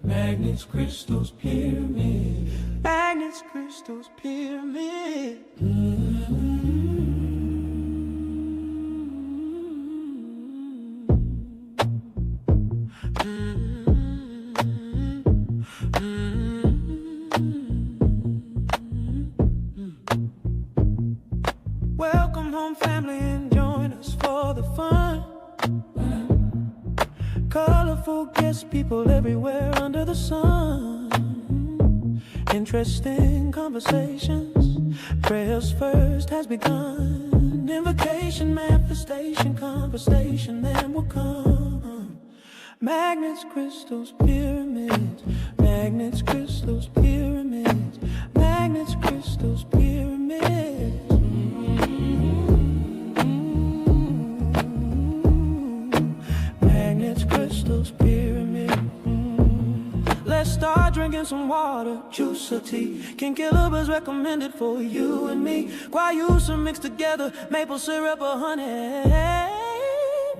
Magnets, crystals, pyramids. Magnets, crystals, pyramids. Welcome home, family, and join us for the fun. Colorful guest people everywhere under the sun. Interesting conversations. Prayers first has begun. Invocation, manifestation, conversation then will come. Magnets, crystals, pyramids. Magnets, crystals, pyramids. Magnets, crystals, pyramids. Magnets, crystals, pyramids. Let's start drinking some water, juice or tea. King Killer's recommended for you and me. Guayusa mixed together, maple syrup or honey.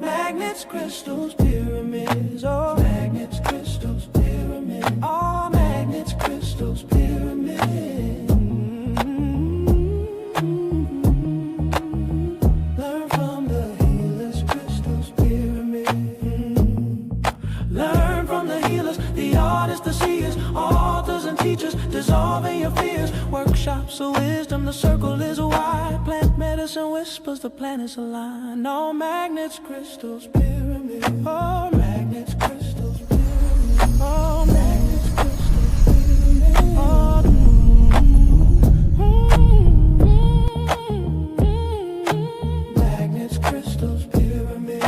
Magnets, crystals, pyramids. Oh, magnets, crystals, pyramids. Oh, magnets, crystals, pyramids. Learn from the healers, crystals, pyramids. Learn from the healers, the artists, the seers, authors and teachers, dissolving your fears. Workshops of wisdom, the circle is wide. Plant medicine whispers, the planets align. All magnets, crystals, pyramids. Oh, magnets, crystals, pyramids. Oh, magnets, crystals, pyramids. Oh, magnets, crystals, pyramids.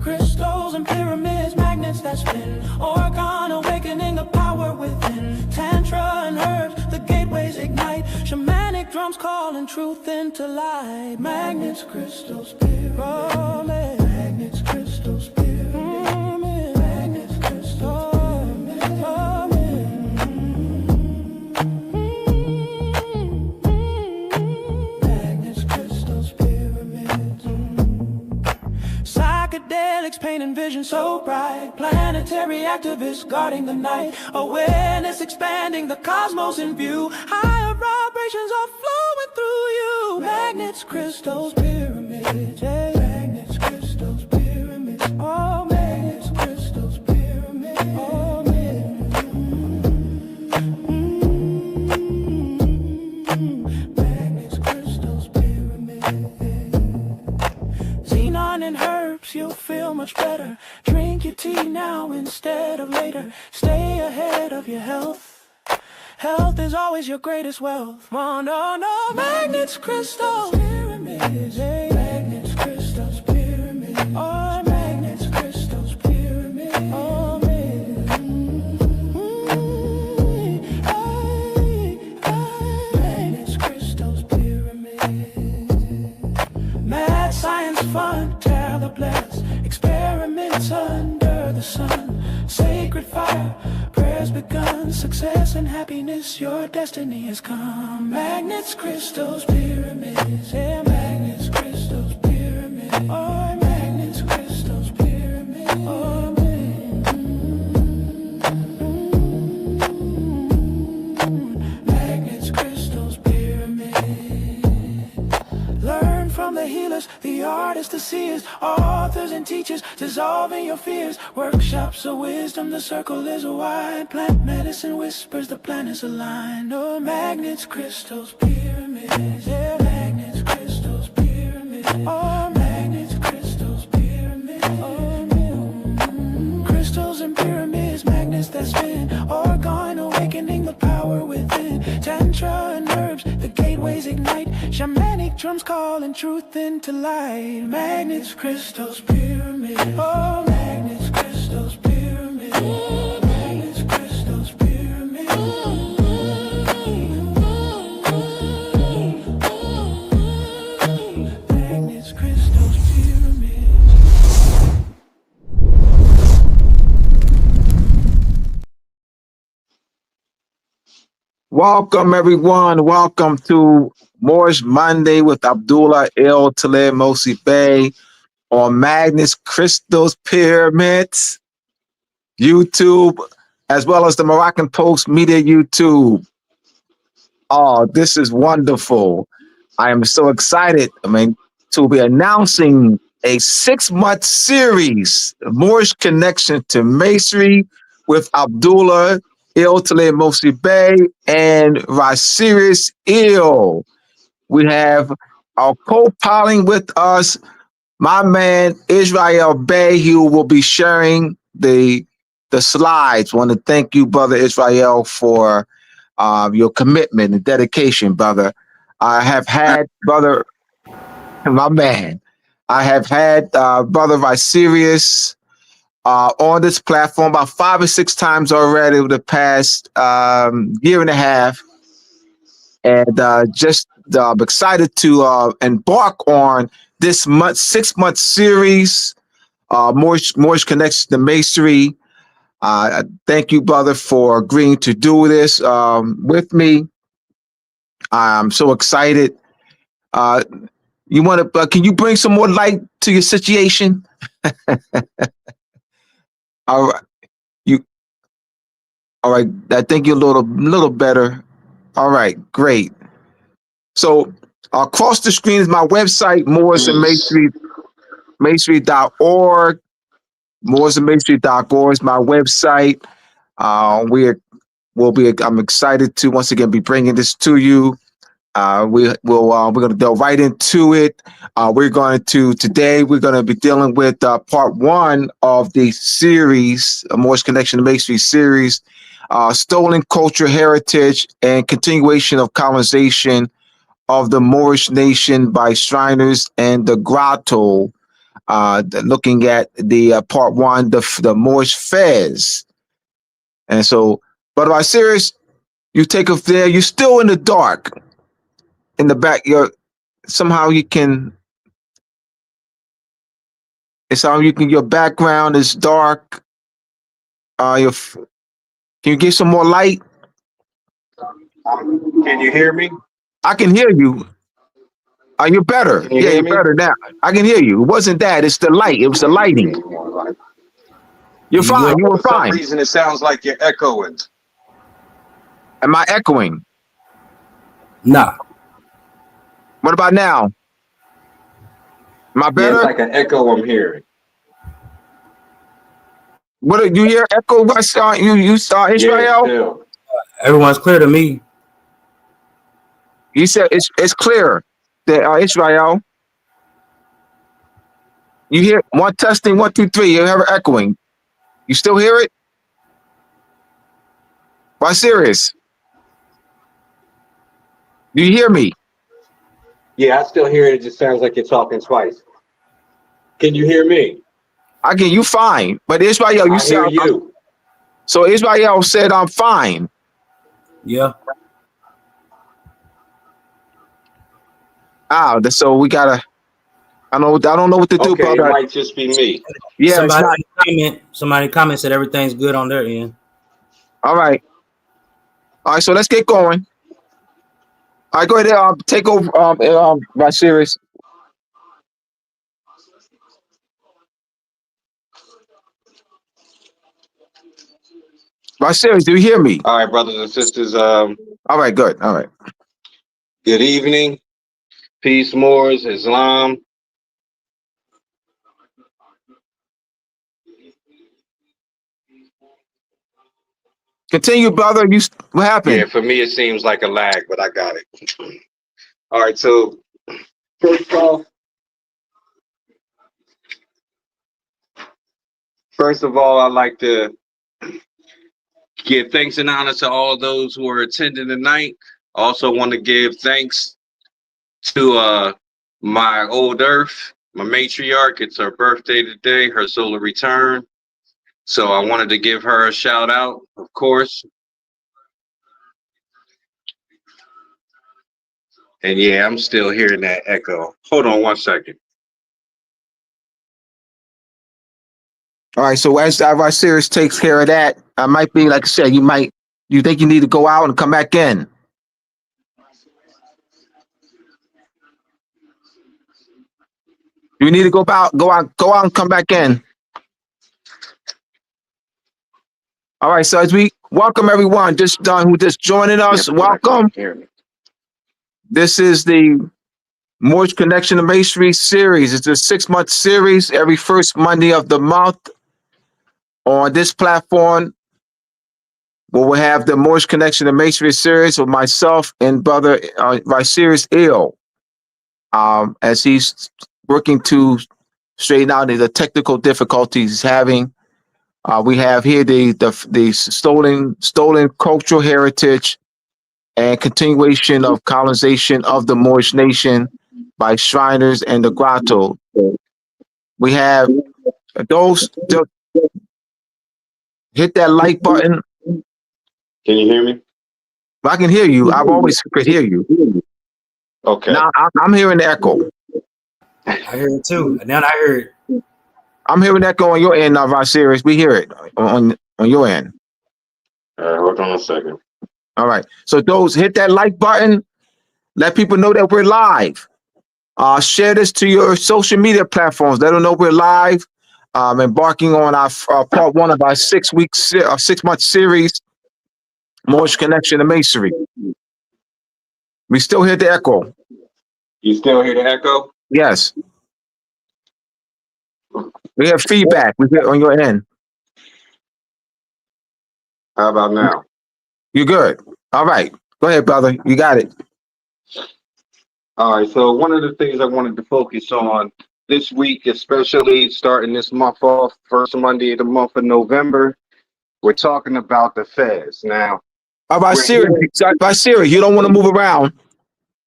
Crystals and pyramids, magnets that spin. Organ awakening the power within. Tantra and herbs, the gateways ignite. Shamanic drums calling truth into light. Magnets, crystals, pyramids. Oh, magnets, crystals, pyramids. Magnets, crystals, pyramids. Oh, magnets, crystals, pyramids. Psychedelics painting vision so bright. Planetary activists guarding the night. Awareness expanding the cosmos in view. Higher vibrations are flowing through you. Magnets, crystals, pyramids. Yeah. Magnets, crystals, pyramids. Oh, magnets, crystals, pyramids. Oh, magnets, crystals, pyramids. Xenon and herbs, you'll feel much better. Drink your tea now instead of later. Stay ahead of your health. Health is always your greatest wealth. Oh, no, no. Magnets, crystals, pyramids. Hey. Magnets, crystals, pyramids. Oh, magnets, crystals, pyramids. Oh, magnets, crystals, pyramids. Mad science fun, tear the blast. Experiments under the sun. Sacred fire, prayers begun. Success and happiness, your destiny has come. Magnets, crystals, pyramids. Yeah, magnets, crystals, pyramids. Oh, magnets, crystals, pyramids. Oh, magnets, crystals, pyramids. Learn from the healers, the artists, the seers, authors and teachers, dissolving your fears. Workshops of wisdom, the circle is wide. Plant medicine whispers, the planets align. Oh, magnets, crystals, pyramids. Yeah, magnets, crystals, pyramids. Oh, magnets, crystals, pyramids. Oh, crystals and pyramids, magnets that spin. Organ awakening the power within. Tantra and herbs, the gateways ignite. Shamanic drums calling truth into light. Magnets, crystals, pyramids. Oh, magnets, crystals, pyramids. Magnets, crystals, pyramids. Magnets, crystals, pyramids. Welcome, everyone. Welcome to Moorish Monday with Abdullah, Talib, Mosi on Magnets, Crystals, Pyramids. YouTube, as well as the Moroccan Post Media YouTube. Oh, this is wonderful. I am so excited. To be announcing a 6-month series, Moorish Connection to Masonry with Abdullah, Talib Mosi Bey, and RaSirius. We have our co-piloting with us, my man Israel Bey, who will be sharing the slides. Want to thank you, brother Israel, for your commitment and dedication, brother. I have had brother, my man. I have had brother RaSirius on this platform about 5 or 6 times already over the past year and a half, and just excited to embark on this 6-month series, Moorish Connection to Masonry. Thank you, brother, for agreeing to do this with me. I'm so excited. You want to? Can you bring some more light to your situation? All right, you. All right, I think you're a little better. All right, great. So across the screen is my website, Masonry.org. Mooresandmasonry.org is my website. I'm excited to once again be bringing this to you. We're going to delve right into it. We're going to be dealing with part 1 of the series, Moorish Connection to Masonry series, stolen culture, heritage, and continuation of colonization of the Moorish nation by Shriners and the Grotto. Looking at the part 1, the Moorish Fez. And so, but RaSirius, you take us there. You're still in the dark. In the back, your background is dark. Can you give some more light? Can you hear me? I can hear you. You're better. You're better now. I can hear you. It wasn't that. It's the light. It was the lighting. You're fine. You were For some fine. reason, it sounds like you're echoing. Am I echoing? Nah. What about now? Am I better? Yeah, it's like an echo I'm hearing. What did you hear? Echo? You saw Israel? Yeah, still. Everyone's clear to me. You said it's clear that Israel. You hear one testing, 1, 2, 3. You hear echoing. You still hear it? RaSirius? Do you hear me? Yeah, I still hear it. It just sounds like you're talking twice. Can you hear me? I get you fine, but Israel, you I said hear you. So Israel said I'm fine. Yeah. So we gotta. I don't know what to do, Okay, brother. it might just be me. Yeah, Somebody comment said everything's good on their end. All right. So let's get going. All right, go ahead. Take over. RaSirius. RaSirius, do you hear me? All right, brothers and sisters. All right, good. All right. Good evening. Peace, Moors, Islam. Continue, brother. What happened? Yeah, for me, it seems like a lag, but I got it. All right, so first of all, I'd like to give thanks and honor to all those who are attending tonight. I also want to give thanks to my old earth, my matriarch. It's her birthday today, her solar return. So I wanted to give her a shout out, of course. And yeah, I'm still hearing that echo. Hold on 1 second. All right. So as RaSirius takes care of that, I might be like I said. You think you need to go out and come back in? You need to go out and come back in. All right, so as we welcome everyone who just joining us, welcome. This is the Moorish Connection to Masonry series. It's a 6-month series every first Monday of the month on this platform, where we'll have the Moorish Connection to Masonry series with myself and brother RaSirius as he's working to straighten out the technical difficulties he's having. We have here the stolen cultural heritage and continuation of colonization of the Moorish nation by Shriners and the Grottoes. We have those. Hit that like button. Can you hear me? I can hear you. I've always could hear you. Okay. Now I'm hearing the echo. I hear it too. And then I heard it. I'm hearing echo on your end of our series. We hear it on your end. Hold on a second. All right. So those, hit that like button. Let people know that we're live. Share this to your social media platforms. Let them know we're live. Embarking on our part 1 of our 6-month series, Moorish Connection to Masonry. We still hear the echo. You still hear the echo? Yes. We have feedback. We get on your end. How about now? You're good. All right. Go ahead, brother. You got it. All right. So one of the things I wanted to focus on this week, especially starting this month off, first Monday of the month of November, we're talking about the feds. Now, All right, Siri, you don't want to move around.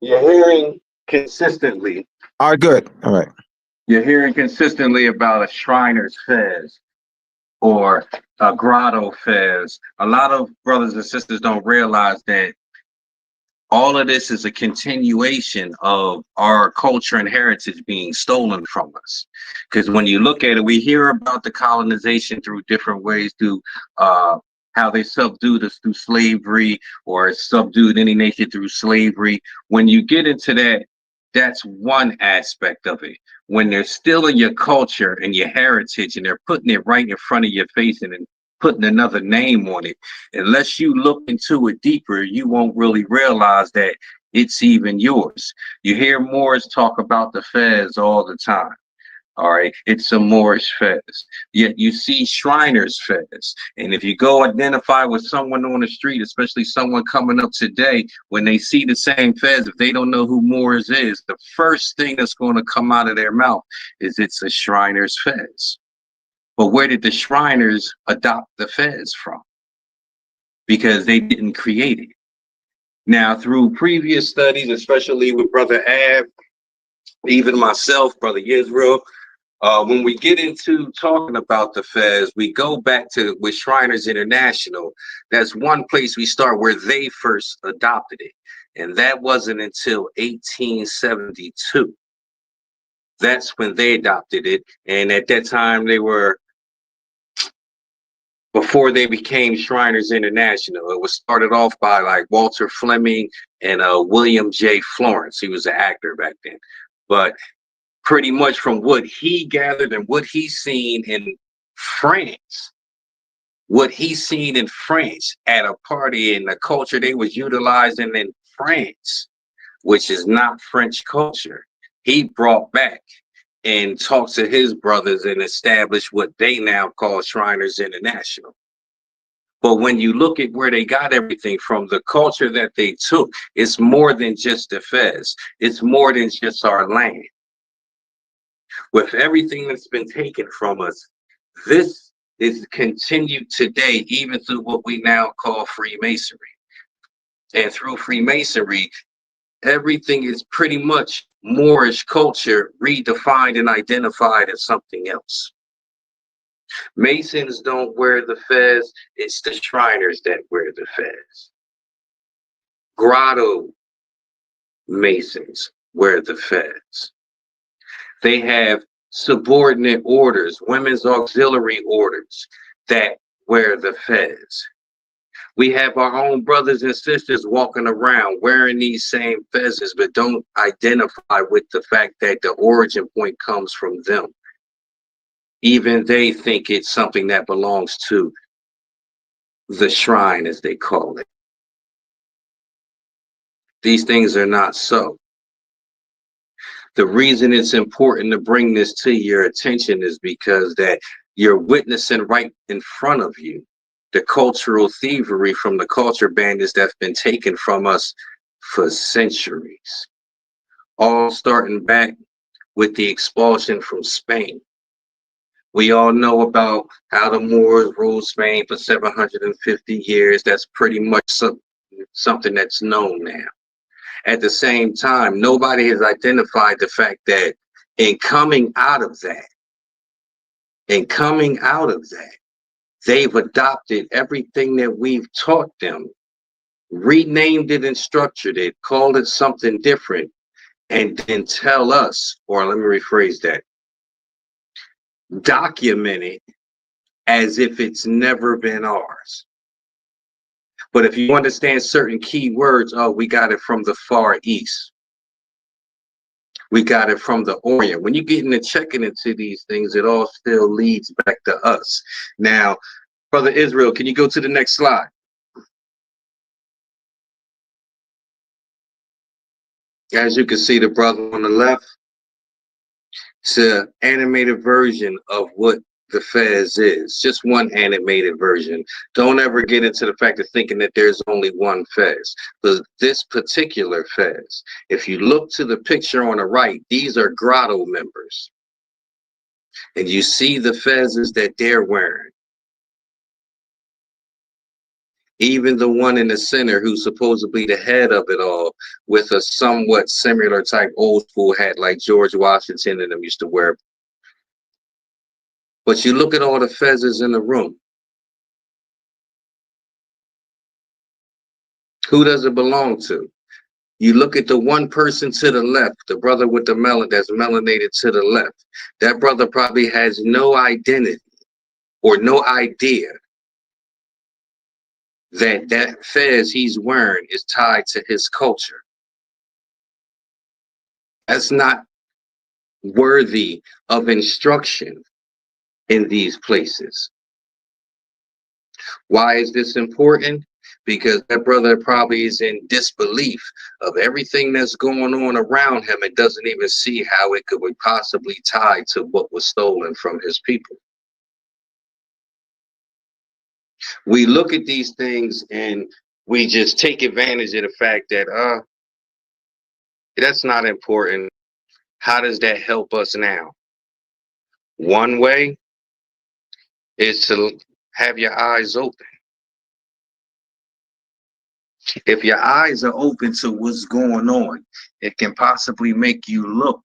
you're hearing consistently. All right, good. All right. You're hearing consistently about a Shriners Fez or a Grotto Fez. A lot of brothers and sisters don't realize that all of this is a continuation of our culture and heritage being stolen from us. Because when you look at it, we hear about the colonization through different ways, through how they subdued us through slavery, or subdued any nation through slavery. When you get into that, that's one aspect of it. When they're stealing your culture and your heritage and they're putting it right in front of your face and putting another name on it, unless you look into it deeper, you won't really realize that it's even yours. You hear Moors talk about the Fez all the time. All right, it's a Moorish Fez. Yet you see Shriners Fez. And if you go identify with someone on the street, especially someone coming up today, when they see the same Fez, if they don't know who Moors is, the first thing that's going to come out of their mouth is it's a Shriners Fez. But where did the Shriners adopt the Fez from? Because they didn't create it. Now, through previous studies, especially with Brother Ab, even myself, Brother Israel, when we get into talking about the Fez, we go back to with Shriners International. That's one place we start where they first adopted it. And that wasn't until 1872. That's when they adopted it. And at that time, they were, before they became Shriners International, it was started off by like Walter Fleming and William J. Florence. He was an actor back then. But pretty much from what he gathered and what he's seen in France, at a party and the culture they was utilizing in France, which is not French culture, he brought back and talked to his brothers and established what they now call Shriners International. But when you look at where they got everything from, the culture that they took, it's more than just the Fez. It's more than just our land. With everything that's been taken from us, this is continued today, even through what we now call Freemasonry. And through Freemasonry, everything is pretty much Moorish culture redefined and identified as something else. Masons don't wear the Fez, it's the Shriners that wear the Fez. Grotto Masons wear the Fez. They have subordinate orders, women's auxiliary orders that wear the Fez. We have our own brothers and sisters walking around wearing these same Fezes, but don't identify with the fact that the origin point comes from them. Even they think it's something that belongs to the shrine, as they call it. These things are not so. The reason it's important to bring this to your attention is because that you're witnessing right in front of you the cultural thievery from the culture bandits that's been taken from us for centuries. All starting back with the expulsion from Spain. We all know about how the Moors ruled Spain for 750 years. That's pretty much something that's known now. At the same time, nobody has identified the fact that in coming out of that, they've adopted everything that we've taught them, renamed it and structured it, called it something different, and then tell us, or let me rephrase that, document it as if it's never been ours. But if you understand certain key words, oh, we got it from the Far East. We got it from the Orient. When you get into checking into these things, it all still leads back to us. Now, Brother Israel, can you go to the next slide? As you can see, the brother on the left, it's an animated version of what the Fez is. Just one animated version. Don't ever get into the fact of thinking that there's only one Fez. But this particular Fez, if you look to the picture on the right, these are Grotto members. And you see the Fezes that they're wearing. Even the one in the center who's supposedly the head of it all with a somewhat similar type old school hat like George Washington and them used to wear. But you look at all the Fezes in the room. Who does it belong to? You look at the one person to the left, the brother with the melon that's melanated to the left. That brother probably has no identity or no idea that that fez he's wearing is tied to his culture. That's not worthy of instruction in these places. Why is this important? Because that brother probably is in disbelief of everything that's going on around him and doesn't even see how it could be possibly tied to what was stolen from his people. We look at these things and we just take advantage of the fact that that's not important. How does that help us now? One way is to have your eyes open. If your eyes are open to what's going on, it can possibly make you look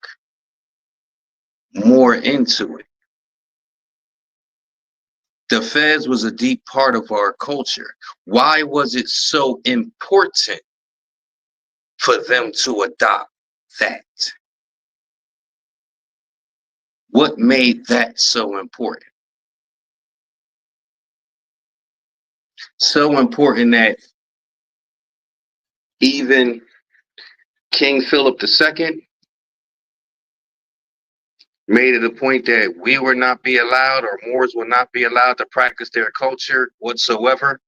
more into it. The Fez was a deep part of our culture. Why was it so important for them to adopt that? What made that so important? So important that even King Philip II made it a point that we would not be allowed, or Moors would not be allowed to practice their culture whatsoever.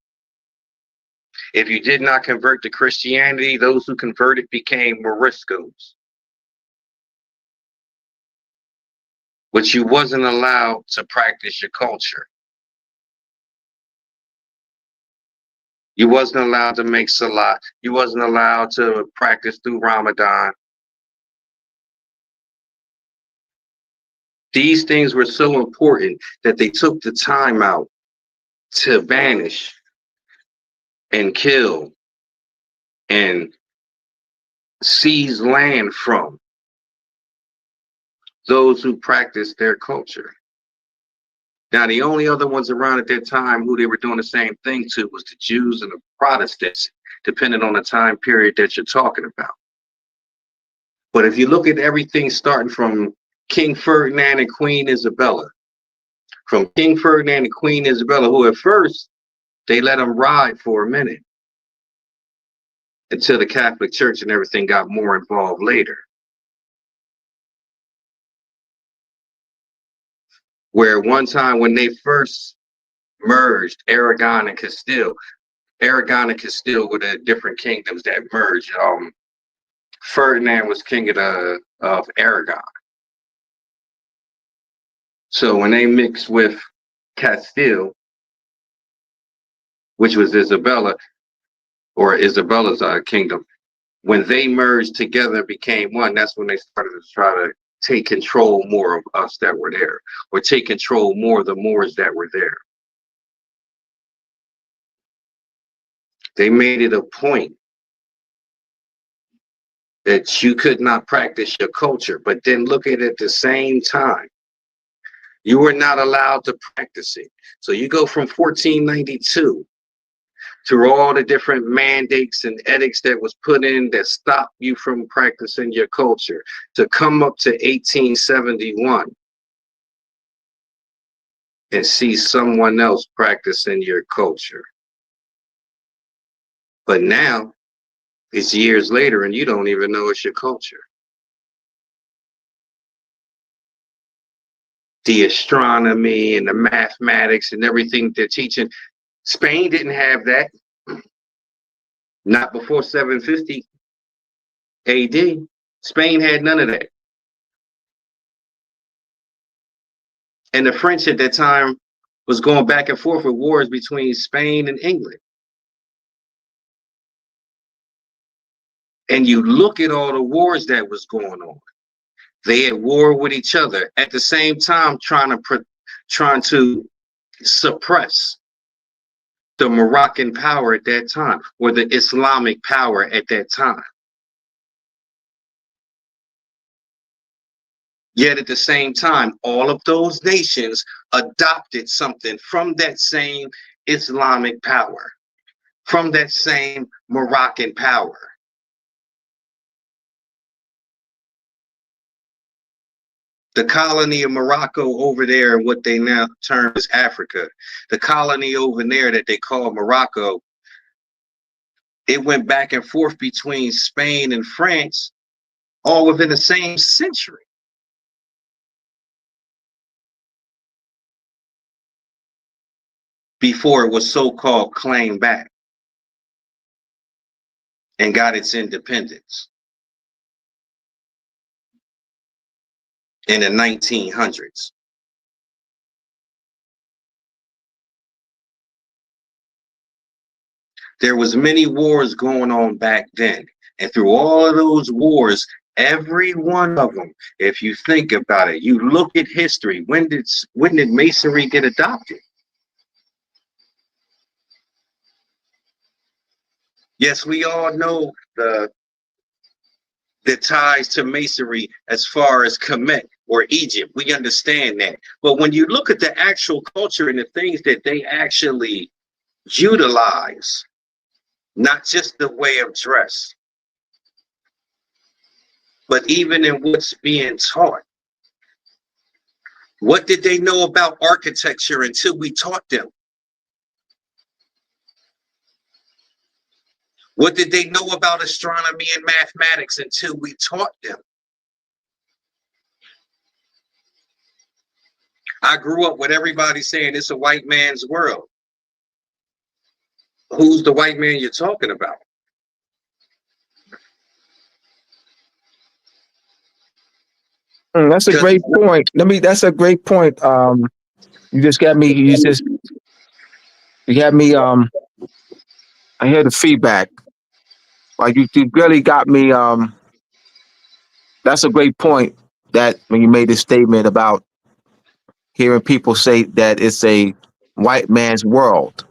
If you did not convert to Christianity, those who converted became Moriscos. But you wasn't allowed to practice your culture. You wasn't allowed to make salat. You wasn't allowed to practice through Ramadan. These things were so important that they took the time out to banish and kill and seize land from those who practiced their culture. Now, the only other ones around at that time who they were doing the same thing to was the Jews and the Protestants, depending on the time period that you're talking about. But if you look at everything starting from King Ferdinand and Queen Isabella, from King Ferdinand and Queen Isabella, who at first they let them ride for a minute until the Catholic Church and everything got more involved later. Where one time when they first merged. Aragon and Castile. Aragon and Castile were the different kingdoms that merged. Ferdinand was king of Aragon. So when they mixed with Castile, which was Isabella, or Isabella's kingdom, when they merged together, became one, that's when they started to try to take control more of us that were there, or take control more of the Moors that were there. They made it a point that you could not practice your culture, but then look at it at the same time. You were not allowed to practice it. So you go from 1492 through all the different mandates and edicts that was put in that stopped you from practicing your culture, to come up to 1871 and see someone else practicing your culture. But now it's years later and you don't even know it's your culture. The astronomy and the mathematics and everything they're teaching. Spain didn't have that. Not before 750 AD. Spain had none of that. And the French at that time was going back and forth with wars between Spain and England. And you look at all the wars that was going on. They at war with each other at the same time, trying to suppress the Moroccan power at that time, or the Islamic power at that time. Yet at the same time, all of those nations adopted something from that same Islamic power, from that same Moroccan power. The colony of Morocco over there, what they now term as Africa, the colony over there that they call Morocco, it went back and forth between Spain and France all within the same century. Before it was so-called claimed back and got its independence in the 1900s. There was many wars going on back then, and through all of those wars, every one of them, if you think about it, you look at history, when did Masonry get adopted? Yes, we all know the ties to Masonry as far as Kemet or Egypt. We understand that. But when you look at the actual culture and the things that they actually utilize, not just the way of dress, but even in what's being taught. What did they know about architecture until we taught them? What did they know about astronomy and mathematics until we taught them? I grew up with everybody saying it's a white man's world. Who's the white man you're talking about? That's a great point. That's a great point. You just got me, you got me, I hear the feedback. Like you really got me, that's a great point, that when you made this statement about hearing people say that it's a white man's world.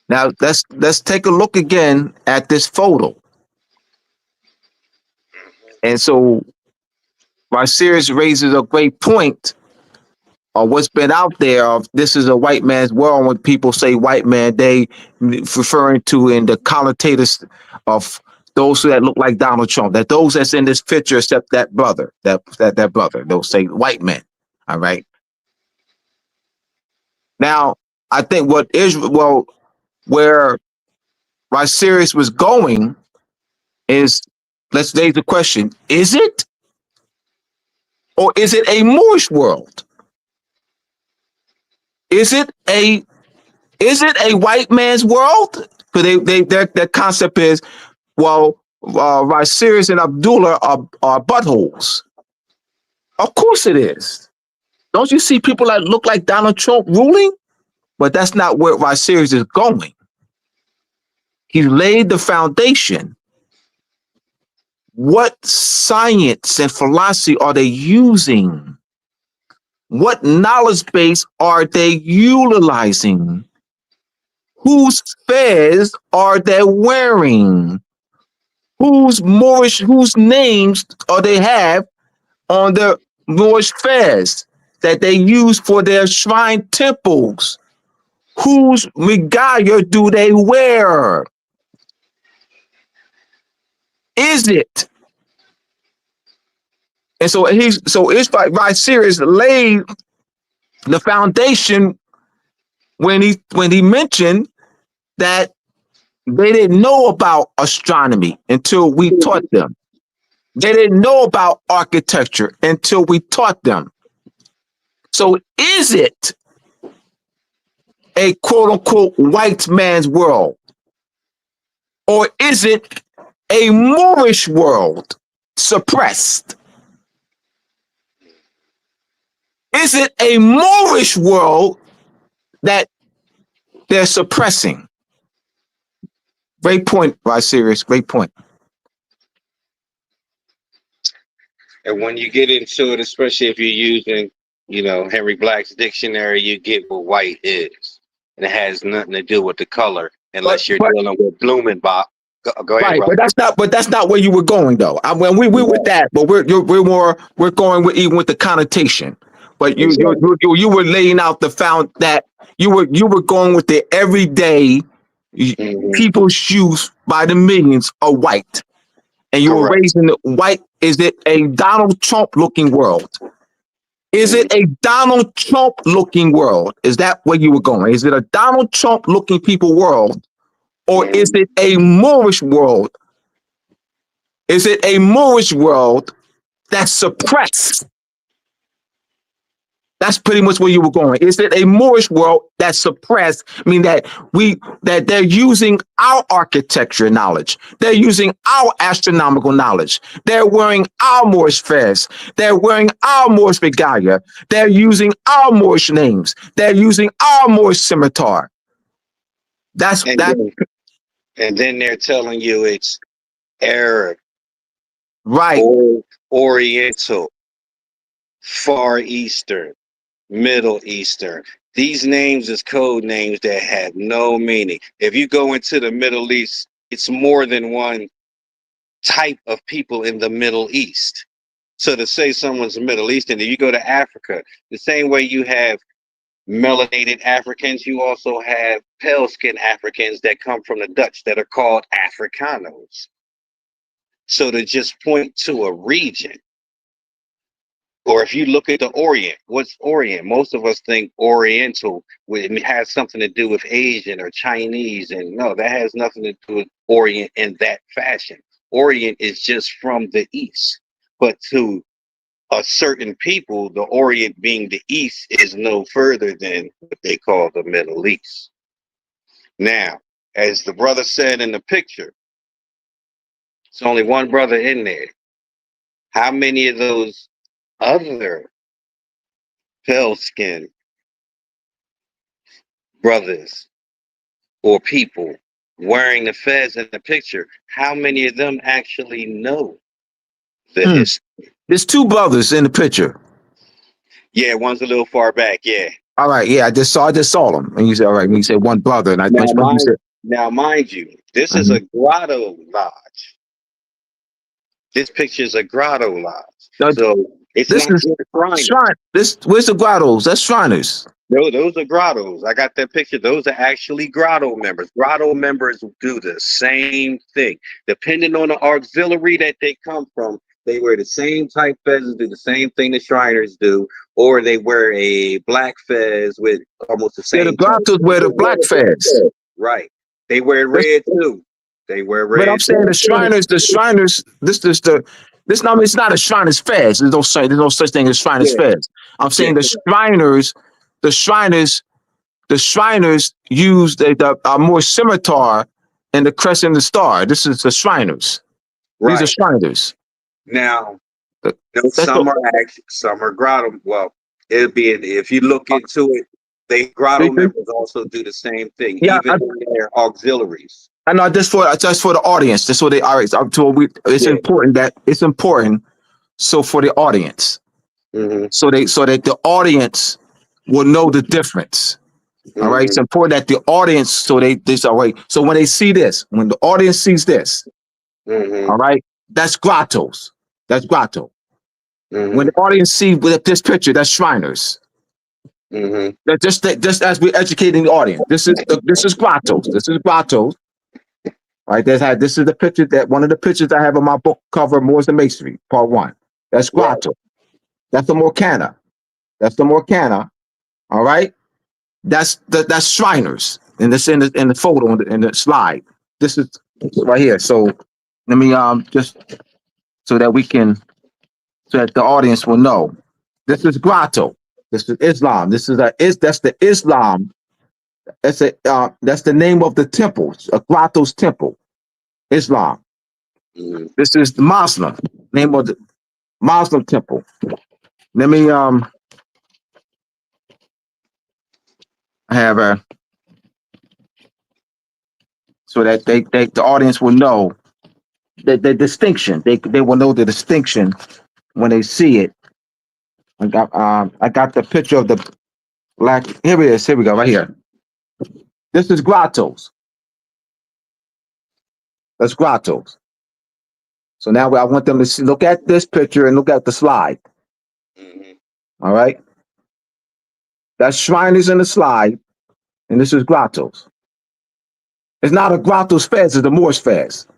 Now let's take a look again at this photo. And so RaSirius raises a great point of what's been out there of this is a white man's world. When people say white man, they referring to in the connotators of those that look like Donald Trump, that those that's in this picture except that brother, that brother, they'll say white man. All right. Now, I think where RaSirius was going is, let's raise the question, is it? Or is it a Moorish world? Is it a Is it a white man's world? Because their concept is, well, RaSirius and Abdullah are buttholes. Of course it is. Don't you see people that look like Donald Trump ruling? But that's not where RaSirius is going. He laid the foundation. What science and philosophy are they using? What knowledge base are they utilizing? Whose fez are they wearing? Whose Moorish, whose names are they have on the Moorish fez that they use for their shrine temples? Whose regalia do they wear? Is it? And so it's like RaSirius laid the foundation when he mentioned that they didn't know about astronomy until we taught them. They didn't know about architecture until we taught them. So is it a quote unquote white man's world? Or is it a Moorish world suppressed? Is it a Moorish world that they're suppressing? Great point, RaSirius. Great point. And when you get into it, especially if you're using, Henry Black's dictionary, you get what white is. And it has nothing to do with the color unless you're dealing with Blumenbach. Go ahead, right, brother. but that's not where you were going though. When we with that, but we're going with even with the connotation. But you were laying out the that you were going with the everyday people's use by the millions are white, and you were raising the white. Is it a Donald Trump looking world? Is it a Donald Trump looking world? Is that where you were going? Is it a Donald Trump looking people world? Or is it a Moorish world? Is it a Moorish world that's suppressed? That's pretty much where you were going. Is it a Moorish world that's suppressed? I mean that they're using our architecture knowledge. They're using our astronomical knowledge. They're wearing our Moorish fez. They're wearing our Moorish regalia. They're using our Moorish names. They're using our Moorish scimitar. And then they're telling you it's Arab, right, Oriental, Far Eastern, Middle Eastern. These names is code names that have no meaning. If you go into the Middle East, it's more than one type of people in the Middle East. So to say someone's Middle Eastern, if you go to Africa, the same way you have melanated Africans, you also have pale skin Africans that come from the Dutch that are called Africanos. So to just point to a region, or if you look at the Orient, what's Orient? Most of us think Oriental, it has something to do with Asian or Chinese, and no, that has nothing to do with Orient in that fashion. Orient is just from the East, but to a certain people, the Orient being the East is no further than what they call the Middle East. Now, as the brother said in the picture, it's only one brother in there. How many of those other pale skin brothers or people wearing the fez in the picture, how many of them actually know the history? There's two brothers in the picture. Yeah, one's a little far back. Yeah. All right. Yeah, I just saw them. And you said, all right. When you said one brother, and now, mind you, this is a grotto lodge. This picture is a grotto lodge. So it's this not is shrine. Where's the grottos? That's Shriners. No, those are grottos. I got that picture. Those are actually grotto members. Grotto members do the same thing. Depending on the auxiliary that they come from, they wear the same type fez, do the same thing the Shriners do, or they wear a black fez with almost the same. Yeah, the grottos wear the black fez. Right. They wear red too. They wear red. But I'm saying the Shriners, it's not a Shriners fez. There's no such thing as Shriners fez. I'm saying the Shriners the Shriners use the more scimitar and the crescent and the star. This is the Shriners. These are Right. Shriners. Now, That- That's some are actually, some are grotto. Well, it'll be if you look into it, they grotto members also do the same thing, yeah, even in their auxiliaries. I know just for the audience. That's what they are. It's Yeah. important. So for the audience, Mm-hmm. so that the audience will know the difference. All right. It's important that the audience, so this all right. So when they see this, when the audience sees this, Mm-hmm. all right, that's grottos. That's grotto. When Mm-hmm. the audience sees with this picture, that's Shriners. Mm-hmm. That just as we're educating the audience, this is grottos. This is grottos. All right. This is the picture that one of the pictures I have on my book cover, Moors and Masonry, part 1. That's Right. grotto. That's the Morcana. That's the Morcana. All right. That's Shriners. And this in the photo in the slide. This is right here. So let me just so that we can so that the audience will know. This is grotto. This is Islam. That's the Islam. That's the name of the temple. A grotto's temple. Islam. Mm-hmm. This is the Muslim name of the Muslim temple. Let me have a so that the audience will know the distinction. They will know the distinction when they see it. I got the picture of the black. Here it is. Here we go. Right here. This is grottos. That's grottos. So now I want them to see, look at this picture and look at the slide. Mm-hmm. All right. That's Shriners in the slide, and this is grottos. It's not a grottos fest, it's a Moorish fest.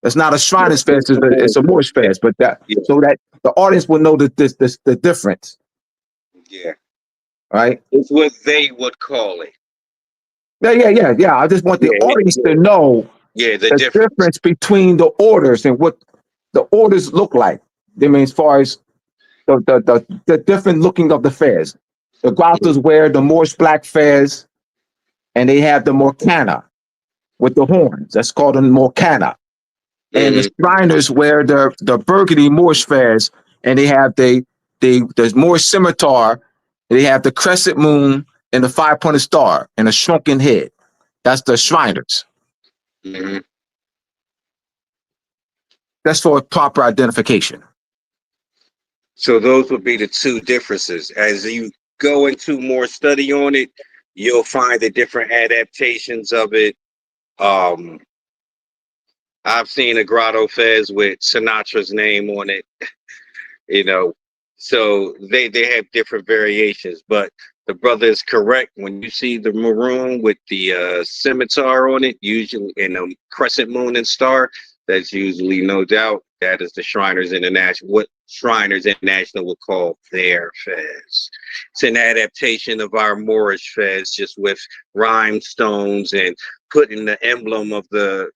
It's not a Shriners fest, it's a Moorish fest. But Yeah. so that the audience will know the difference. Yeah. Right? It's what they would call it. Yeah. I just want the Yeah. audience to know Yeah. The the difference. difference between the orders and what the orders look like. I mean, as far as the different looking of the fairs. The grottos wear the Moorish black fairs, and they have the Morcana with the horns. That's called a Morcana. And the Mm-hmm. Shriners wear the burgundy Moorish fairs, and they have the Moorish scimitar. They have the crescent moon and the 5-pointed star and a shrunken head. That's the Shriners. Mm-hmm. That's for proper identification. So those would be the two differences. As you go into more study on it, you'll find the different adaptations of it. Um, I've seen a grotto fez with Sinatra's name on it, you know. So they have different variations, but the brother is correct. When you see the maroon with the scimitar on it, usually in a crescent moon and star, that's usually no doubt that is the Shriners International. What Shriners International would call their fez. It's an adaptation of our Moorish fez, just with rhinestones and putting the emblem of the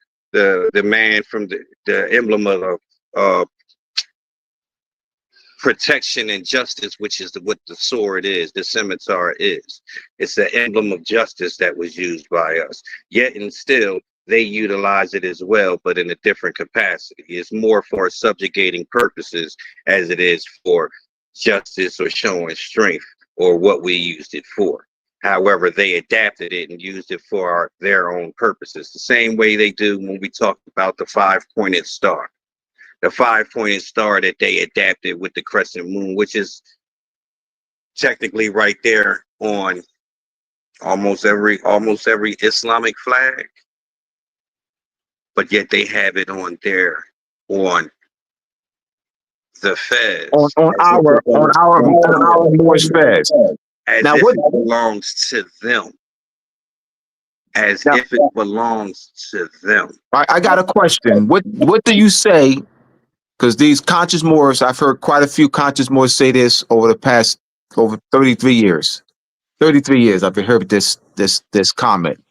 man from the emblem of uh, protection and justice, which is what the sword is, the scimitar is. It's the emblem of justice that was used by us. Yet and still, they utilize it as well, but in a different capacity. It's more for subjugating purposes as it is for justice or showing strength or what we used it for. However, they adapted it and used it for their own purposes, the same way they do when we talk about the 5-pointed star. The 5-pointed star that they adapted with the crescent moon, which is technically right there on almost every Islamic flag, but yet they have it on there on the fez On our Moorish fairs. as Now if what it belongs to them, as now if it belongs to them. I got a question. What do you say? Because these conscious Moors, I've heard quite a few conscious Moors say this over the past over 33 years. 33 years I've heard this comment.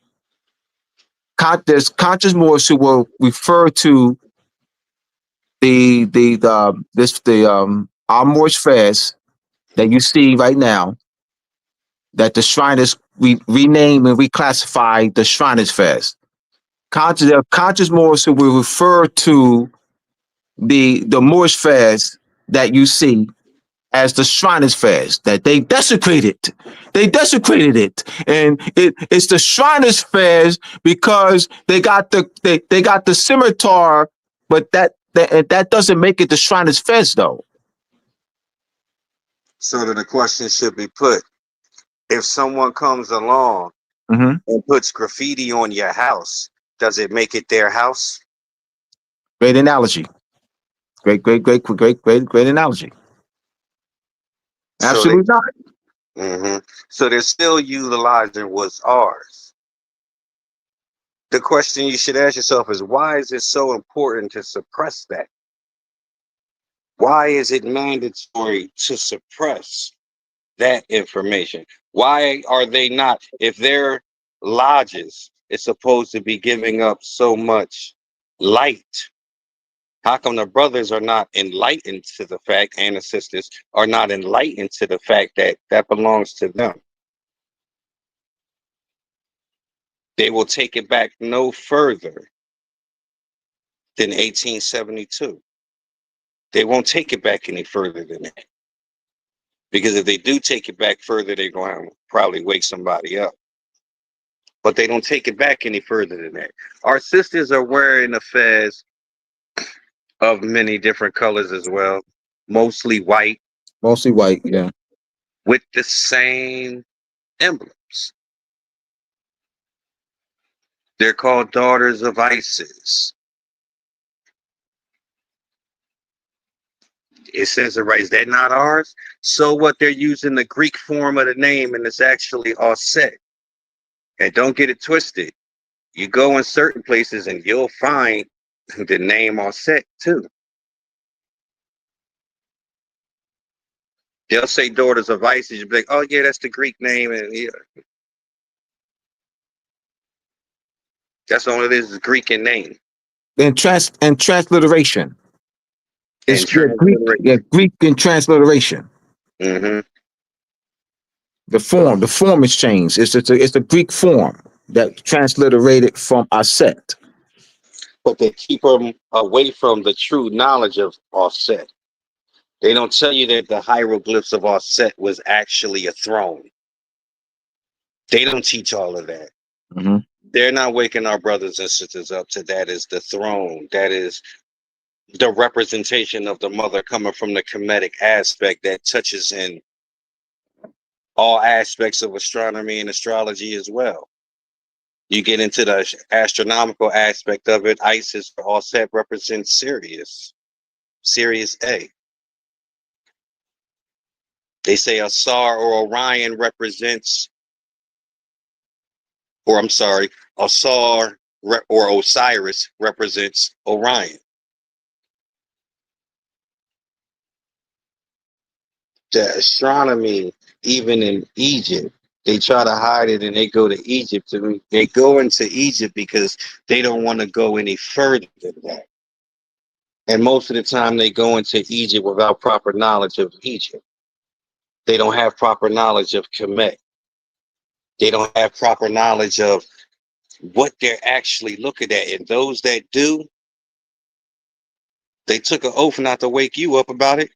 There's conscious Moors who will refer to our Moorish fast that you see right now, that the Shriners rename and reclassify the Shriners Fest. Conscious Moors who will refer to the Moorish fast that you see as the Shriners Fest, that they desecrated. They desecrated it. And it's the Shriners Fest because they got the scimitar, but that doesn't make it the Shriners Fest though. So then the question should be put: if someone comes along Mm-hmm. and puts graffiti on your house, does it make it their house? Great analogy. Great analogy. So they, Absolutely not. so they're still utilizing what's ours. The question you should ask yourself is, why is it so important to suppress that? Why is it mandatory to suppress that information? Why are they not, if their lodges is supposed to be giving up so much light, how come the brothers are not enlightened to the fact, and the sisters are not enlightened to the fact that that belongs to them? They will take it back no further than 1872. They won't take it back any further than that. Because if they do take it back further, they're going to probably wake somebody up. But they don't take it back any further than that. Our sisters are wearing a fez of many different colors as well, mostly white, Mostly white, yeah. with the same emblems. They're called Daughters of Isis. It says it right. Is that not ours? So what? They're using the Greek form of the name, and it's actually Osset. And don't get it twisted. You go in certain places and you'll find the name Osset too. They'll say Daughters of Isis. You'll be like, oh yeah, that's the Greek name, and yeah, that's all it is Greek in name. And transliteration. And It's Greek and transliteration. mm-hmm. The form is changed. It's the Greek form that transliterated from Aset. But they keep them away from the true knowledge of Osset. They don't tell you that the hieroglyphs of Osset was actually a throne. They don't teach all of that. Mm-hmm. They're not waking our brothers and sisters up to that is the throne. That is the representation of the mother coming from the Kemetic aspect that touches in all aspects of astronomy and astrology as well. You get into the astronomical aspect of it. Isis or Osset represents Sirius A. They say Asar or Orion represents, or I'm sorry, Asar or Osiris represents Orion. The astronomy, even in Egypt, they try to hide it and they go to Egypt. They go into Egypt because they don't want to go any further than that. And most of the time they go into Egypt without proper knowledge of Egypt. They don't have proper knowledge of Kemet. They don't have proper knowledge of what they're actually looking at. And those that do, they took an oath not to wake you up about it.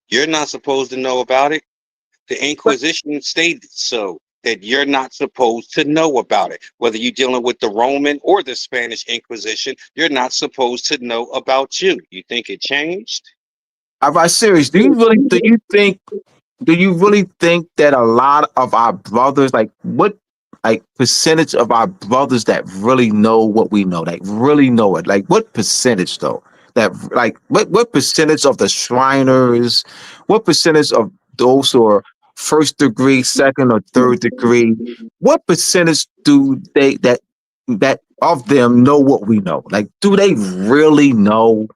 You're not supposed to know about it. The Inquisition stated so, that you're not supposed to know about it. Whether you're dealing with the Roman or the Spanish Inquisition, you're not supposed to know about you. You think it changed? RaSirius, do you really think that a lot of our brothers, like what percentage of our brothers that really know what we know, like really know it? Like what percentage though? That like what percentage of the Shriners, what percentage of those who are first degree, second or third degree, what percentage do that of them know what we know? Like, do they really know?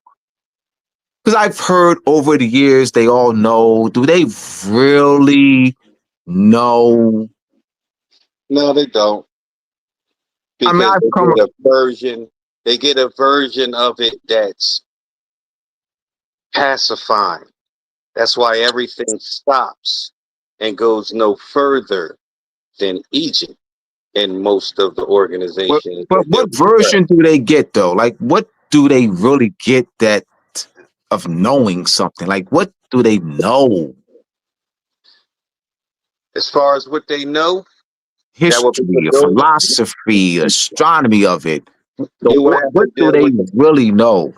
Because I've heard over the years they all know. Do they really know? No, they don't. I mean, Because I've come. they get a version of it that's pacifying. That's why everything stops and goes no further than Egypt in most of the organizations. But what version do they get though? Like, what do they really get that of knowing something? Like, what do they know? As far as what they know, that would be History, philosophy, astronomy of it. So you would have what to do deal they with. really know?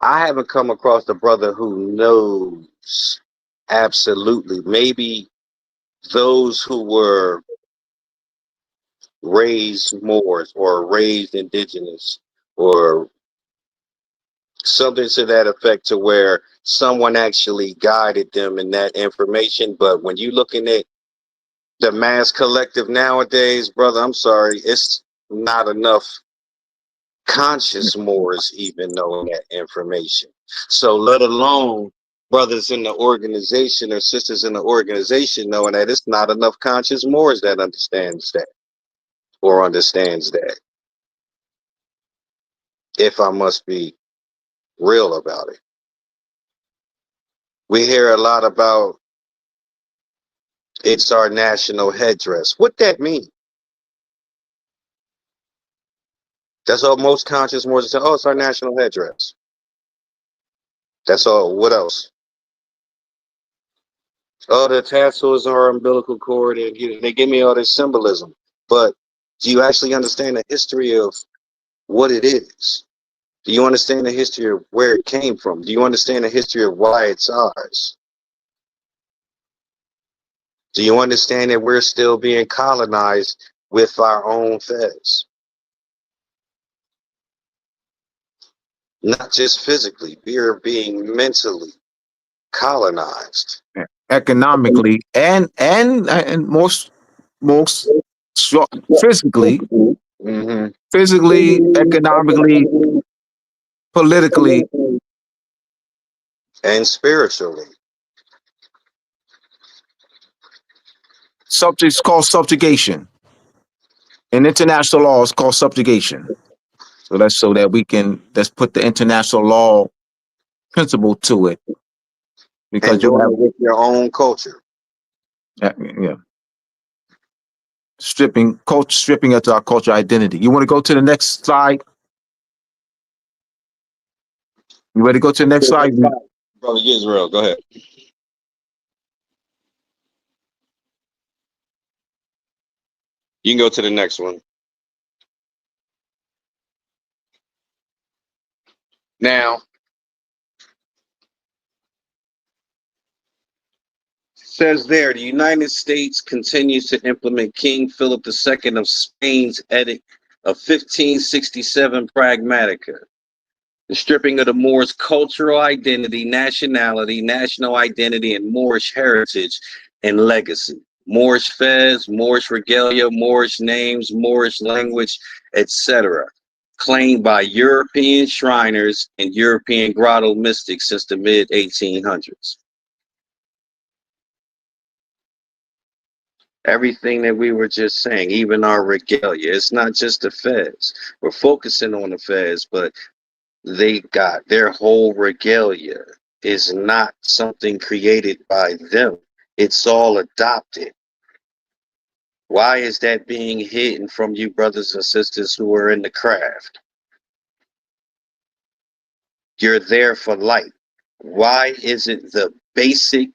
I haven't come across a brother who knows absolutely. Maybe those who were raised Moors or raised indigenous or something to that effect, to where someone actually guided them in that information. But when you looking at the mass collective nowadays, brother, I'm sorry, it's not enough conscious Moors even knowing that information. So let alone brothers in the organization or sisters in the organization knowing that it's not enough conscious Moors that understands that or understands that. If I must be real about it. We hear a lot about it's our national headdress. What that mean? That's all most conscious Moors say, oh, it's our national headdress. That's all. What else? Oh, the tassels are umbilical cord, and they give me all this symbolism. But do you actually understand the history of what it is? Do you understand the history of where it came from? Do you understand the history of why it's ours? Do you understand that we're still being colonized with our own feds? Not just physically, we are being mentally colonized. Economically and most physically, Mm-hmm. physically, economically, politically. And spiritually. Subjects called subjugation. In international law, it's called subjugation. So that we can let's put the international law principle to it, because And you doing have it with your own culture. yeah, stripping into our culture identity. You want to go to the next slide? You ready to go to the next slide? Brother Israel, go ahead. You can go to the next one. Now, says there, the United States continues to implement King Philip II of Spain's edict of 1567 Pragmatica, the stripping of the Moors' cultural identity, nationality, national identity, and Moorish heritage and legacy. Moorish fez, Moorish regalia, Moorish names, Moorish language, etc., claimed by European Shriners and European grotto mystics since the mid-1800s. Everything that we were just saying, even our regalia, it's not just the fez. We're focusing on the fez, but they got their whole regalia is not something created by them. It's all adopted. Why is that being hidden from you brothers and sisters who are in the craft? You're there for light. Why isn't the basic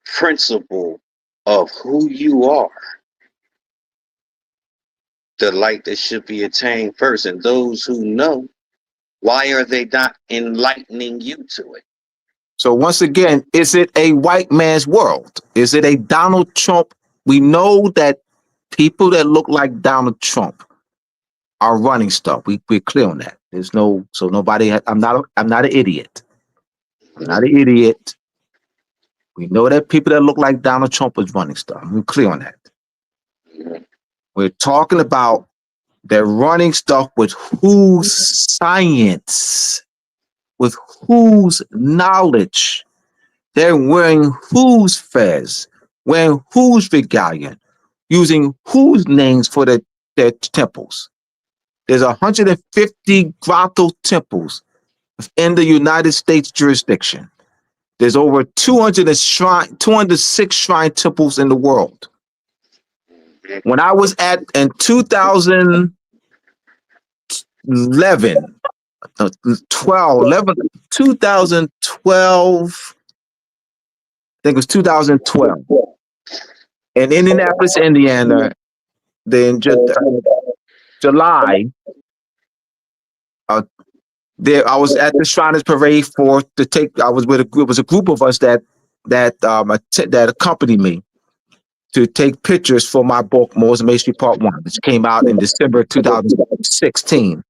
principle of who you are the light that should be attained first? And those who know, why are they not enlightening you to it? So once again, is it a white man's world? Is it a Donald Trump? We know that people that look like Donald Trump are running stuff. We're clear on that. There's no, so nobody. I'm not an idiot. I'm not an idiot. We know that people that look like Donald Trump is running stuff. We're clear on that. We're talking about they're running stuff with whose science, with whose knowledge. They're wearing whose fez, wearing whose regalia, using whose names for their temples. There's 150 grotto temples in the United States jurisdiction. There's over 206 shrine temples in the world. When I was in 2011, 2012, I think it was 2012, in Indianapolis, Indiana, then July, there I was at the Shriners Parade I was with a group. It was a group of us that accompanied me to take pictures for my book, Moors and Masonry Part 1, which came out in December 2016.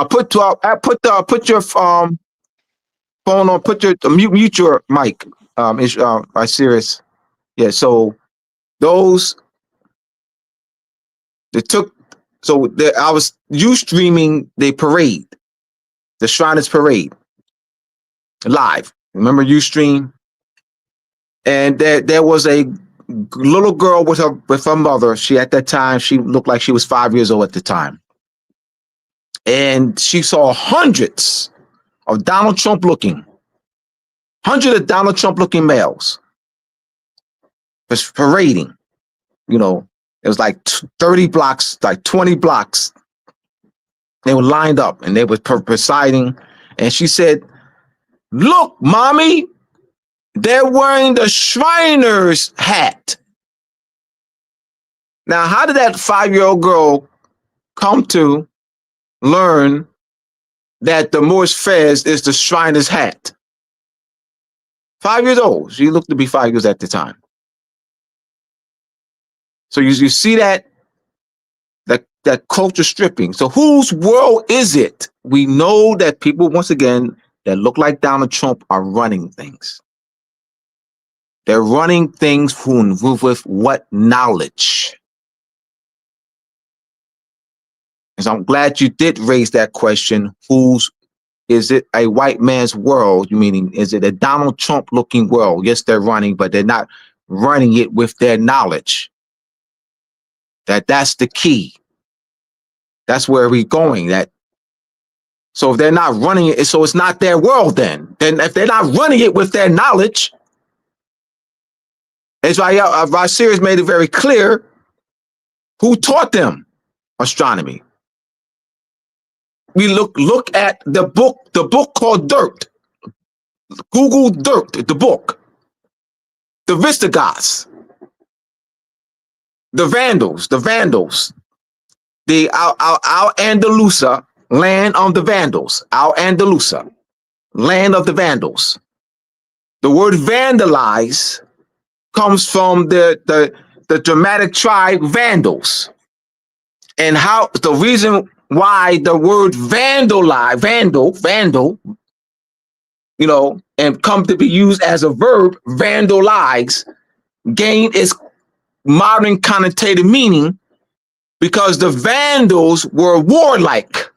Put your phone on, mute your mic. RaSirius. Yeah, so those they took I was streaming the parade, the Shriners Parade, live. Remember Ustream? And there was a little girl with her mother. She at that time, she looked like she was 5 years old at the time. And she saw hundreds of Donald Trump looking males just parading. You know, it was like 30 blocks, like 20 blocks. They were lined up and they were presiding. And she said, "Look, mommy, they're wearing the Shriners hat." Now, how did that 5-year-old girl come to learn that the Moorish fez is the Shriners hat? 5 years old. She looked to be 5 years at the time. So you see that culture stripping. So whose world is it? We know that people, once again, that look like Donald Trump are running things. They're running things with what knowledge? And so I'm glad you did raise that question. Is it a white man's world? Meaning, is it a Donald Trump looking world? Yes, they're running, but they're not running it with their knowledge. That's the key. That's where we're going. So if they're not running it, so it's not their world then. Then if they're not running it with their knowledge, as RaSirius made it very clear, who taught them astronomy? We look at the book called Dirt. Google Dirt, the book. The Visigoths, the Vandals, the Al-Andalusia, land of the Vandals, Al-Andalusia, land of the Vandals. The word vandalize comes from the Germanic tribe Vandals. And how the reason why the word vandal, you know, and come to be used as a verb, vandalize, gained its modern connotative meaning because the Vandals were warlike.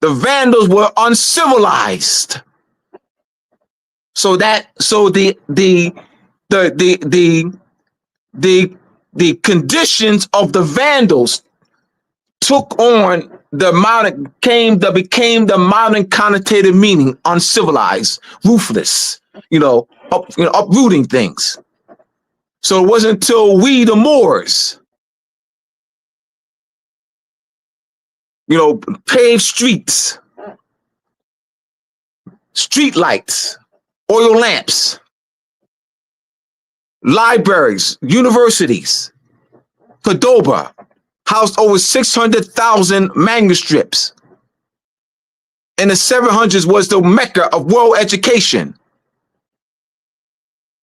The Vandals were uncivilized. So the conditions of the Vandals took on became the modern connotative meaning, uncivilized, ruthless, uprooting things. So it wasn't until we, the Moors, paved streets, street lights, oil lamps, libraries, universities, Cordoba housed over 600,000 manuscripts. In the 700s was the Mecca of world education.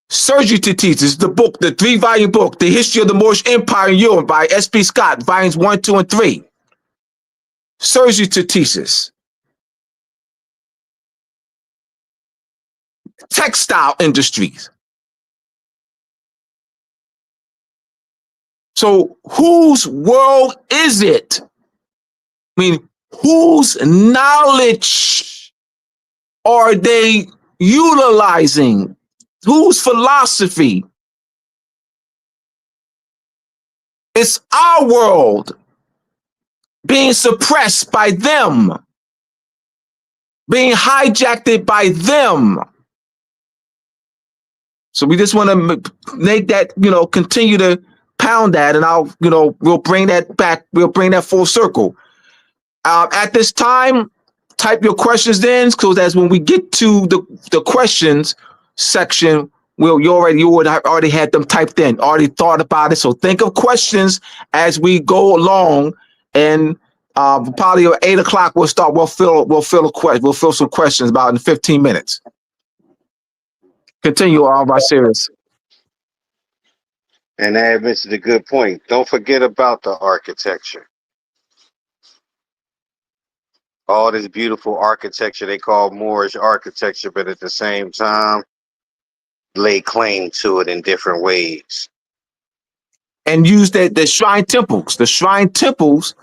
Surgery to Teachers, the book, the 3-volume book, The History of the Moorish Empire in Europe by S.P. Scott, volumes 1, 2, and 3. Surgery to Teachers. Textile industries. So whose world is it? I mean, whose knowledge are they utilizing? Whose philosophy? It's our world being suppressed by them. being hijacked by them. So we just want to make that, continue to pound that, and we'll bring that back. We'll bring that full circle. At this time, type your questions in, because as when we get to the questions section, you would have already had them typed in, already thought about it. So think of questions as we go along, and probably at 8 o'clock we'll start. We'll fill some questions about in 15 minutes. Continue, RaSirius. And that mentioned a good point. Don't forget about the architecture. All this beautiful architecture they call Moorish architecture, but at the same time, lay claim to it in different ways. And use the shrine temples. The shrine temples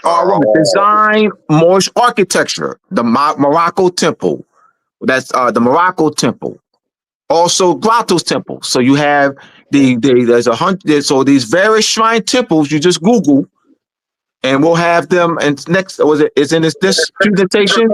are design Moorish architecture. The Morocco temple. That's the Morocco temple. Also Grottoes temple. So you have there's 100. So these various shrine temples, you just Google, and we'll have them. And next, is in this presentation.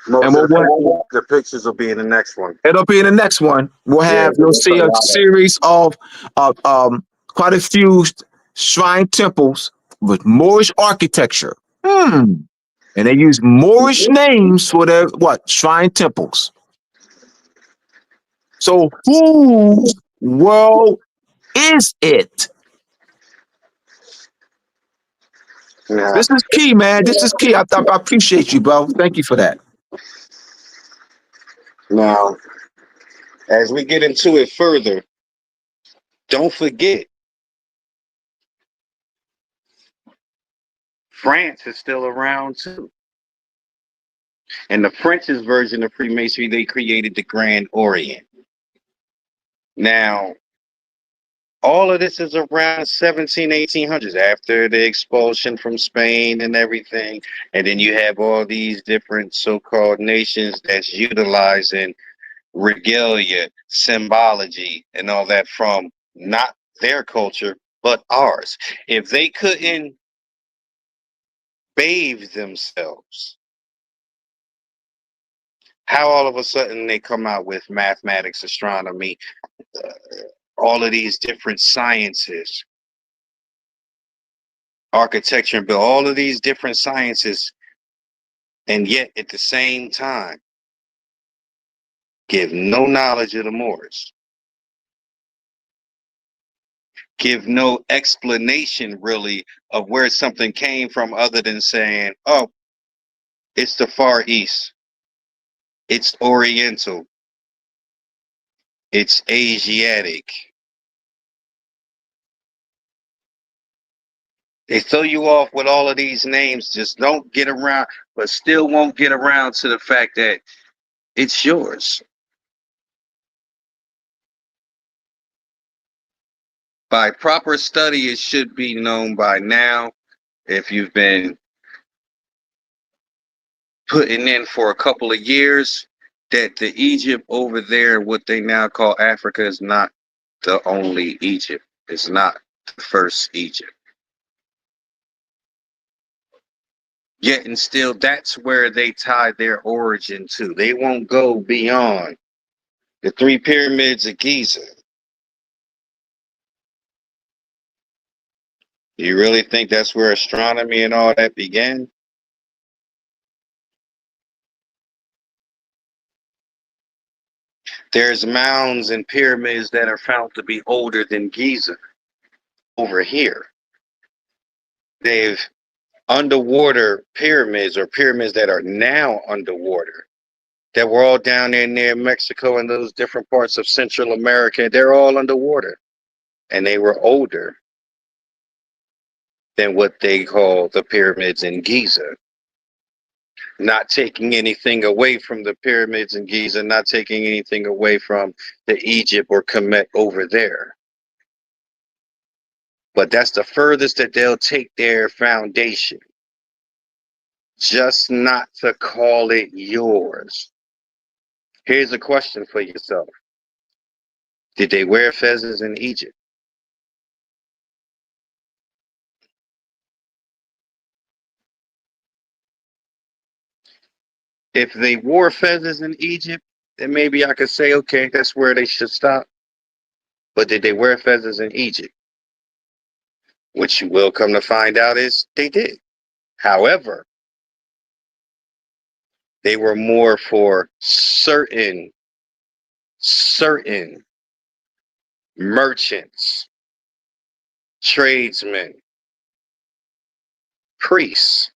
And the pictures will be in the next one. It'll be in the next one. You'll see a series of quite a few shrine temples with Moorish architecture. And they use Moorish names for their shrine temples. So whose world is it? Yeah. This is key, man. This is key. I appreciate you, bro. Thank you for that. Now, as we get into it further, don't forget, France is still around too. And the French's version of Freemasonry, they created the Grand Orient. Now, all of this is around 1800s, after the expulsion from Spain and everything. And then you have all these different so-called nations that's utilizing regalia, symbology, and all that from not their culture, but ours. If they couldn't bathe themselves, how all of a sudden they come out with mathematics, astronomy, all of these different sciences, architecture, and build all of these different sciences, and yet at the same time give no knowledge of the Moors, give no explanation really of where something came from, other than saying, oh, it's the Far East, it's Oriental, it's Asiatic. They throw you off with all of these names, just don't get around, but still won't get around to the fact that it's yours. By proper study, it should be known by now, if you've been putting in for a couple of years, that the Egypt over there, what they now call Africa, is not the only Egypt. It's not the first Egypt. Yet and still, that's where they tie their origin to. They won't go beyond the 3 pyramids of Giza. You really think that's where astronomy and all that began? There's mounds and pyramids that are found to be older than Giza over here. They've underwater pyramids, or pyramids that are now underwater, that were all down there near Mexico and those different parts of Central America. They're all underwater, and they were older than what they call the pyramids in Giza. Not taking anything away from the pyramids in Giza, not taking anything away from the Egypt or Kemet over there. But that's the furthest that they'll take their foundation. Just not to call it yours. Here's a question for yourself. Did they wear fezzes in Egypt? If they wore feathers in Egypt, then maybe I could say, okay, that's where they should stop. But did they wear feathers in Egypt? Which you will come to find out is they did. However, they were more for certain merchants, tradesmen, priests.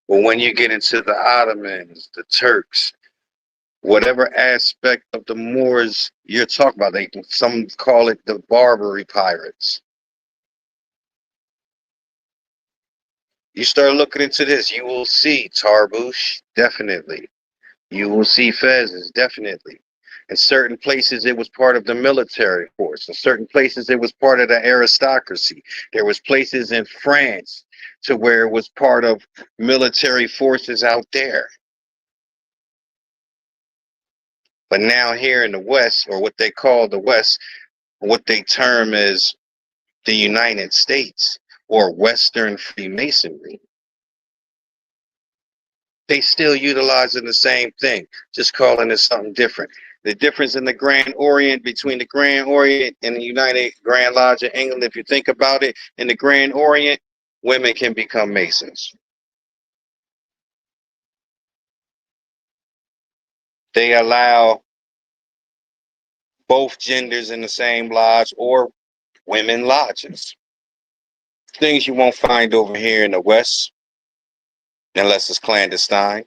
But when you get into the Ottomans, the Turks, whatever aspect of the Moors you're talking about, some call it the Barbary pirates. You start looking into this, you will see tarbouche, definitely. You will see fezzes, definitely. In certain places, it was part of the military force. In certain places, it was part of the aristocracy. There was places in France to where it was part of military forces out there. But now here in the West, or what they call the West, what they term as the United States or Western Freemasonry, they still utilizing the same thing, just calling it something different. The difference in the Grand Orient between the Grand Orient and the United Grand Lodge of England, if you think about it, in the Grand Orient, women can become Masons. They allow both genders in the same lodge or women lodges. Things you won't find over here in the West, unless it's clandestine.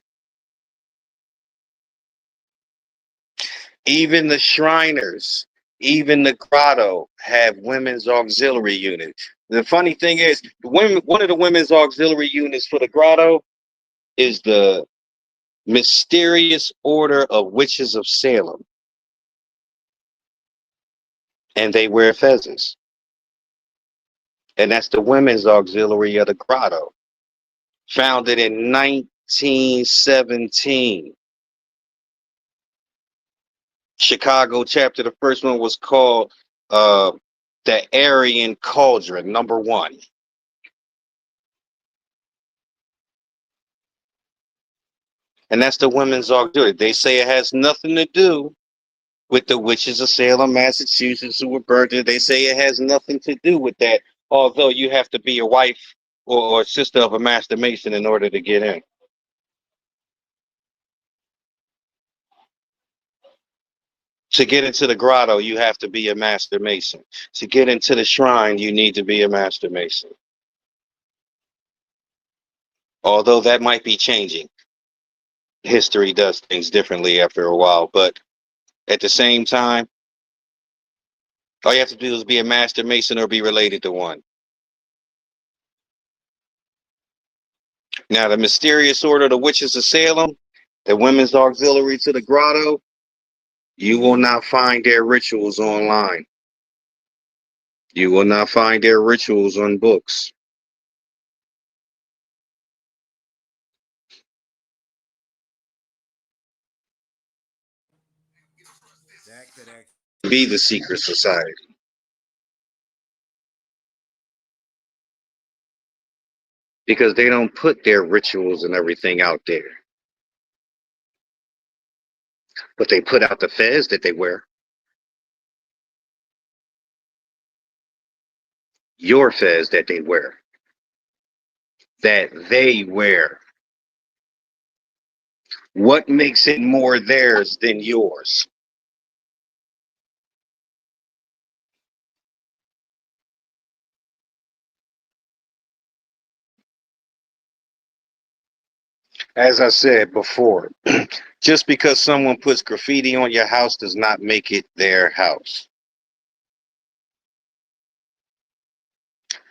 Even the Shriners, even the Grotto have women's auxiliary units. The funny thing is, one of the women's auxiliary units for the Grotto is the Mysterious Order of Witches of Salem. And they wear fezzes. And that's the women's auxiliary of the Grotto. Founded in 1917. Chicago chapter, the first one was called the Aryan Cauldron, #1. And that's the women's auxiliary. They say it has nothing to do with the witches of Salem, Massachusetts, who were burned. They say it has nothing to do with that, although you have to be a wife or sister of a master mason in order to get in. To get into the Grotto, you have to be a master mason. To get into the shrine, you need to be a master mason. Although that might be changing. History does things differently after a while, but at the same time, all you have to do is be a master mason or be related to one. Now, the Mysterious Order of the Witches of Salem, the women's auxiliary to the Grotto, you will not find their rituals online. You will not find their rituals on books. That could actually Be the secret society. Because they don't put their rituals and everything out there. But they put out the fez that they wear. Your fez that they wear. That they wear. What makes it more theirs than yours? As I said before, just because someone puts graffiti on your house does not make it their house.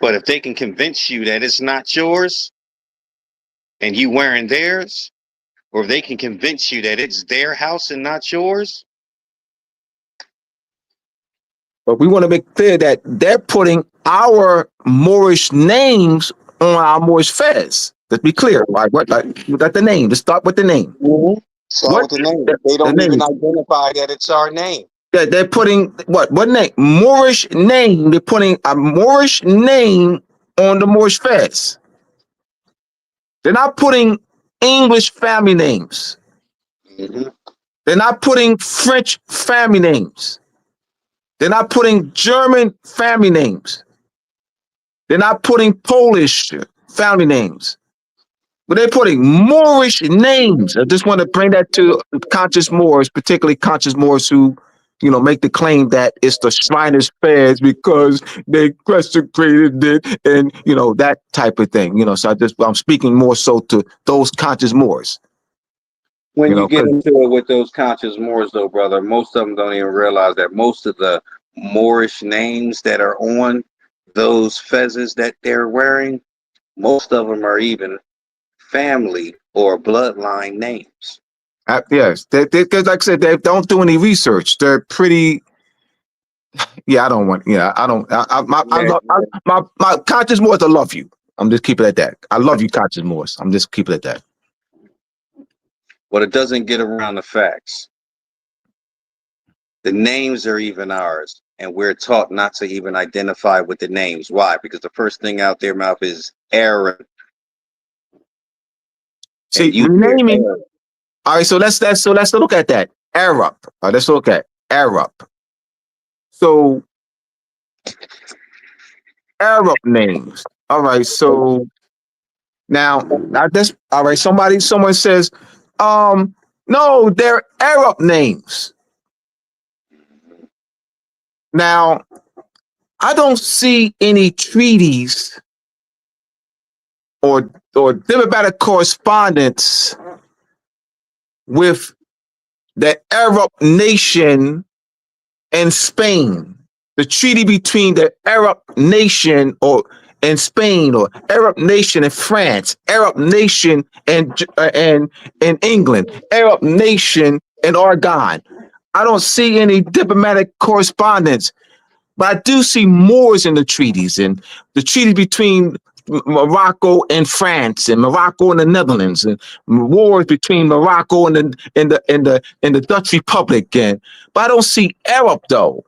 But if they can convince you that it's not yours and you wearing theirs, or if they can convince you that it's their house and not yours. But we want to make clear that they're putting our Moorish names on our Moorish fez. Let's be clear. Like what? Like you got the name. Let's start with the name. Start What with the name. is They the don't even name? identify that it's our name. they're putting what name? Moorish name. They're putting a Moorish name on the Moorish fez. They're not putting English family names. Mhm. They're not putting French family names. They're not putting German family names. They're not putting Polish family names. But they're putting Moorish names. I just want to bring that to conscious Moors, particularly conscious Moors who, make the claim that it's the Shriners Fez because they consecrated it and, that type of thing. So I'm speaking more so to those conscious Moors. When you get 'Cause into it with those conscious Moors, though, brother, most of them don't even realize that most of the Moorish names that are on those fezzes that they're wearing, most of them are even family or bloodline names. yes, because like I said, they don't do any research. They're pretty. Yeah, I don't want. Yeah, I don't. My conscious Moors. I love you. I'm just keeping it at that. I love you, conscious Moors. I'm just keeping it at that. But it doesn't get around the facts. The names are even ours, and we're taught not to even identify with the names. Why? Because the first thing out their mouth is Aaron. See, And you hear renaming. Aaron. All right, so let's look at that. Arab. Let's look at Arab. So Arab names. All right, so now this. All right, someone says, no, they're Arab names. Now, I don't see any treaties or diplomatic correspondence with the Arab nation and Spain. The treaty between the Arab nation and Spain, or Arab nation and France, Arab nation and England, Arab nation and Oregon. I don't see any diplomatic correspondence, but I do see Moors in the treaties, and the treaty between Morocco and France, and Morocco and the Netherlands, and wars between Morocco and the Dutch Republic. But I don't see Arab though.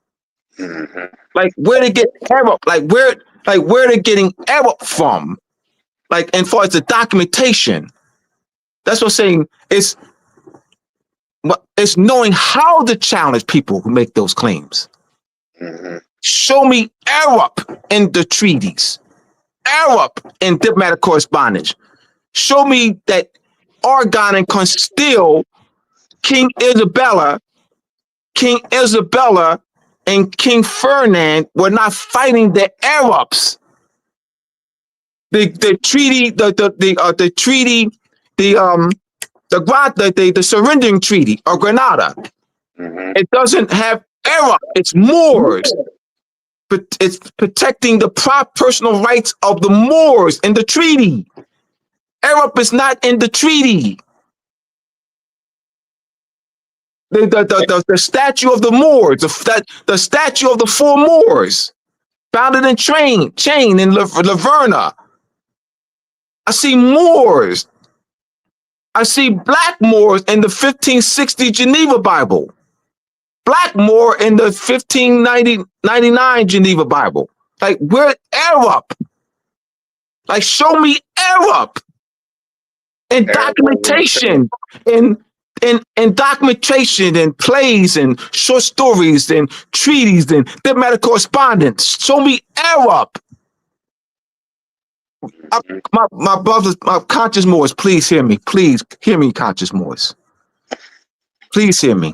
Mm-hmm. Like where they get Arab? Like where they're getting Arab from? Like, and far as the documentation, that's what I'm saying. It's knowing how to challenge people who make those claims. Mm-hmm. Show me Arab in the treaties, Arab in diplomatic correspondence. Show me that Oregon and Castile, King Isabella, and King Ferdinand were not fighting the Arabs. The surrendering treaty of Granada. Mm-hmm. It doesn't have Arab. It's Moors. But it's protecting the personal rights of the Moors in the treaty. Arab is not in the treaty. The statue of the Moors, the statue of the four Moors, founded in Chain in Laverna. I see Moors. I see black Moors in the 1560 Geneva Bible. Black Moor in the 1599 Geneva Bible. Like, we're Arab. Like, show me Arab. And documentation, and documentation, and plays, and short stories, and treaties, and diplomatic correspondence. Show me Arab. My brothers, my conscious Moors, please hear me. Please hear me, conscious Moors. Please hear me.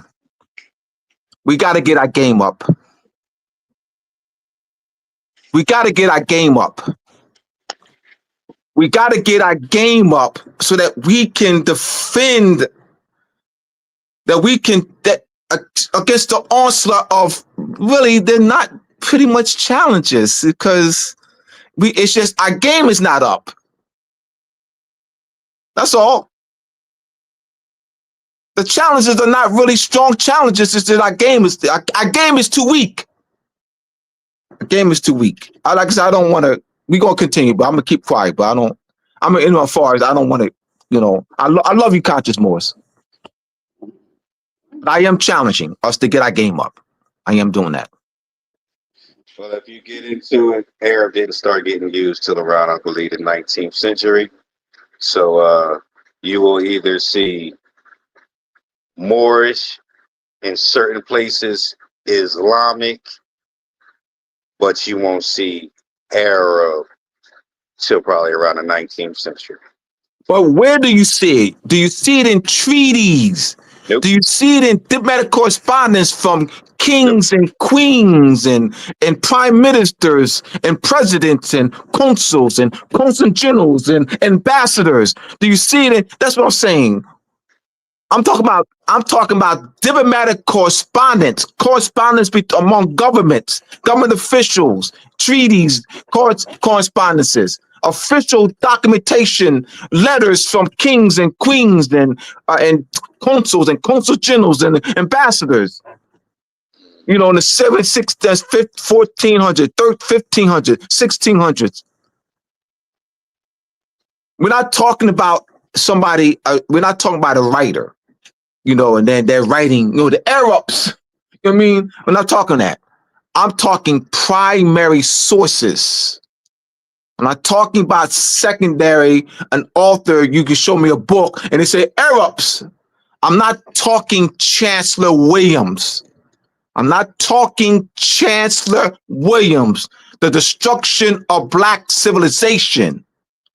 We got to get our game up. We got to get our game up. We got to get our game up so that we can defend, that against the onslaught of, really, they're not pretty much challenges, because it's just our game is not up. That's all. The challenges are not really strong challenges. It's that our game is too weak. Our game is too weak. Like I said, I don't want to. We're gonna continue, but I'm gonna keep quiet. But I don't. I'm in as far as I don't want to. I love you, conscious Moors. But I am challenging us to get our game up. I am doing that. Well, if you get into it, Arab didn't start getting used till around, I believe, the 19th century. So you will either see Moorish in certain places, Islamic, but you won't see Arab till probably around the 19th century. But where do you see it? Do you see it in treaties? Nope. Do you see it in diplomatic correspondence from Nope. kings and queens and prime ministers and presidents and consuls and consul generals and ambassadors? Do you see it? That's what I'm saying. I'm talking about diplomatic correspondence among governments, government officials, treaties, correspondences, official documentation, letters from kings and queens and consuls and consul generals and ambassadors. You know, in the 1400, 1500, 1600s. We're not talking about somebody. We're not talking about a writer. You know, and then they're writing, you know, the Arabs. You know what I mean? We're not talking that. I'm talking primary sources. I'm not talking about secondary, an author, you can show me a book and they say Arabs. I'm not talking Chancellor Williams. I'm not talking Chancellor Williams, the destruction of Black civilization.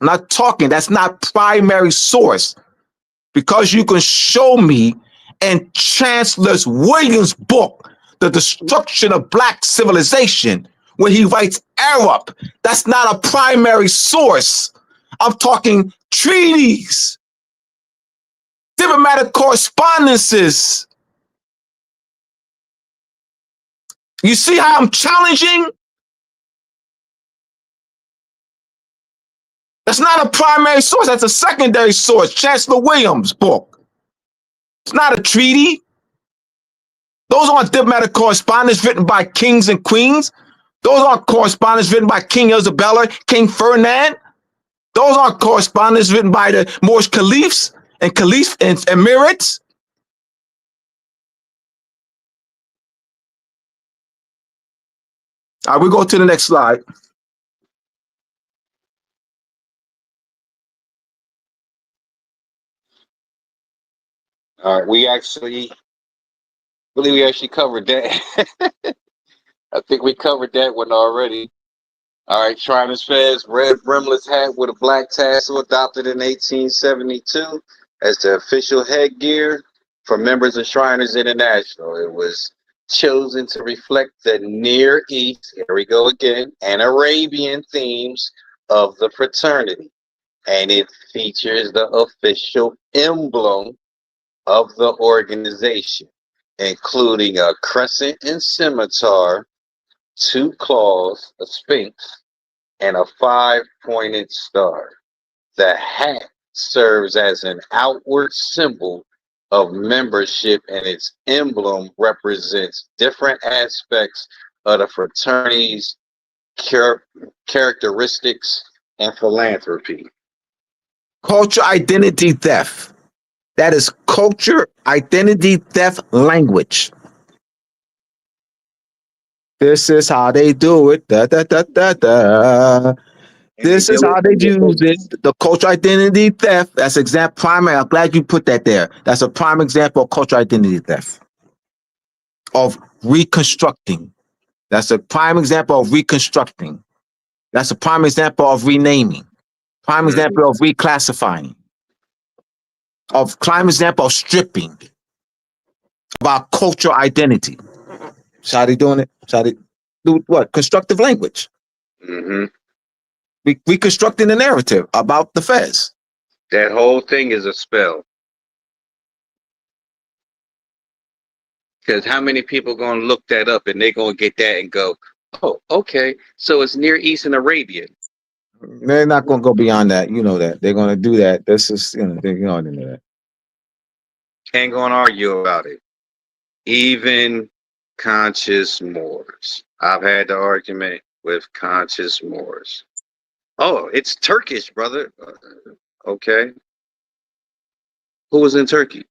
I'm not talking, that's not primary source. Because you can show me in Chancellor Williams' book, The Destruction of Black Civilization, where he writes Arab. That's not a primary source. I'm talking treaties, diplomatic correspondences. You see how I'm challenging? That's not a primary source. That's a secondary source. Chancellor Williams' book. It's not a treaty. Those aren't diplomatic correspondence written by kings and queens. Those aren't correspondence written by King Isabella, King Ferdinand. Those aren't correspondence written by the Moorish caliphs and emirates. All right, we go to the next slide. All right, we actually covered that. I think we covered that one already. All right, Shriners Fez, red brimless hat with a black tassel, adopted in 1872 as the official headgear for members of Shriners International. It was chosen to reflect the Near East, here we go again, and Arabian themes of the fraternity. And it features the official emblem of the organization, including a crescent and scimitar, 2 claws, a sphinx, and a 5-pointed star. The hat serves as an outward symbol of membership, and its emblem represents different aspects of the fraternity's characteristics and philanthropy. Culture identity theft. That is culture identity theft language. This is how they do it. Da, da, da, da, da. This is how they use it. The culture identity theft. That's primary. I'm glad you put that there. That's a prime example of culture identity theft. Of reconstructing. That's a prime example of reconstructing. That's a prime example of renaming. Prime example of reclassifying. Of prime example of stripping. Of our cultural identity. So how they doing it? So how they do what? Constructive language. Mm-hmm. Reconstructing the narrative about the Fez. That whole thing is a spell. Because how many people going to look that up and they're going to get that and go, oh, okay, so it's Near East and Arabian. They're not going to go beyond that. You know that. They're going to do that. This is, you know, they already know that. Can't go and argue about it. Even conscious Moors. I've had the argument with conscious Moors. Oh, it's Turkish, brother. Okay. Who was in Turkey?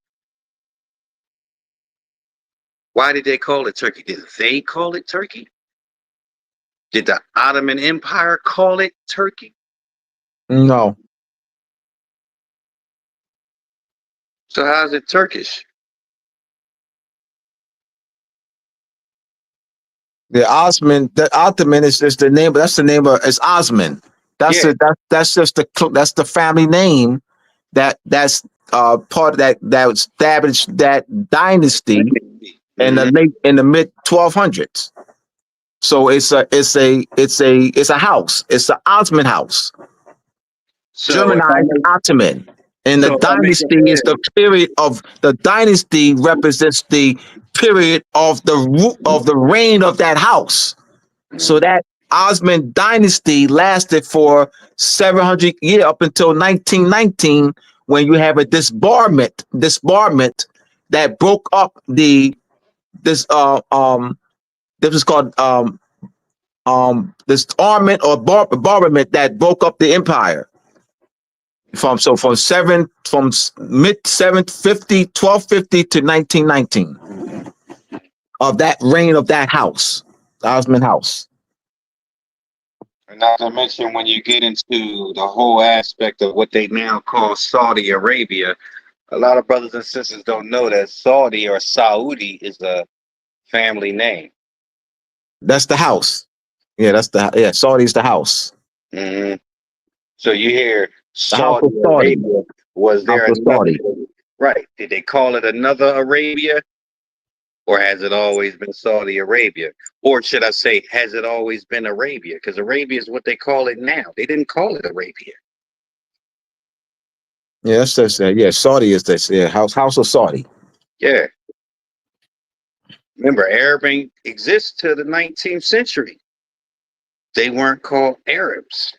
Why did they call it Turkey? Did they call it Turkey? Did the Ottoman Empire call it Turkey? No. So how is it Turkish? The Ottoman is just the name. That's the name of it's Osman. That's Yeah. it. That's just that's the family name. That's part of that established that dynasty in the Mhm. mid 1200s. So it's a house. It's an Osman house, So if I Germanized make Ottoman. And the so if I make a dynasty is the period of the dynasty represents the period of the reign of that house. So that Osman dynasty lasted for 700 years up until 1919, when you have a disbarment that broke up this this is called disarmament or barbarment that broke up the empire from mid 750 1250 to 1919 of that reign of that house, the Osman house. And not to mention when you get into the whole aspect of what they now call Saudi Arabia, a lot of brothers and sisters don't know that Saudi or Saudi is a family name. That's the house. Saudi's the house. Hmm. So you hear The house Saudi of Saudi. Arabia. Was House there of another? Saudi. Right. Did they call it another Arabia? Or has it always been Saudi Arabia? Or should I say, has it always been Arabia? Because Arabia is what they call it now. They didn't call it Arabia. Yeah, that's just Saudi is this. Yeah, house of Saudi. Yeah. Remember, Arab exists to the 19th century. They weren't called Arabs.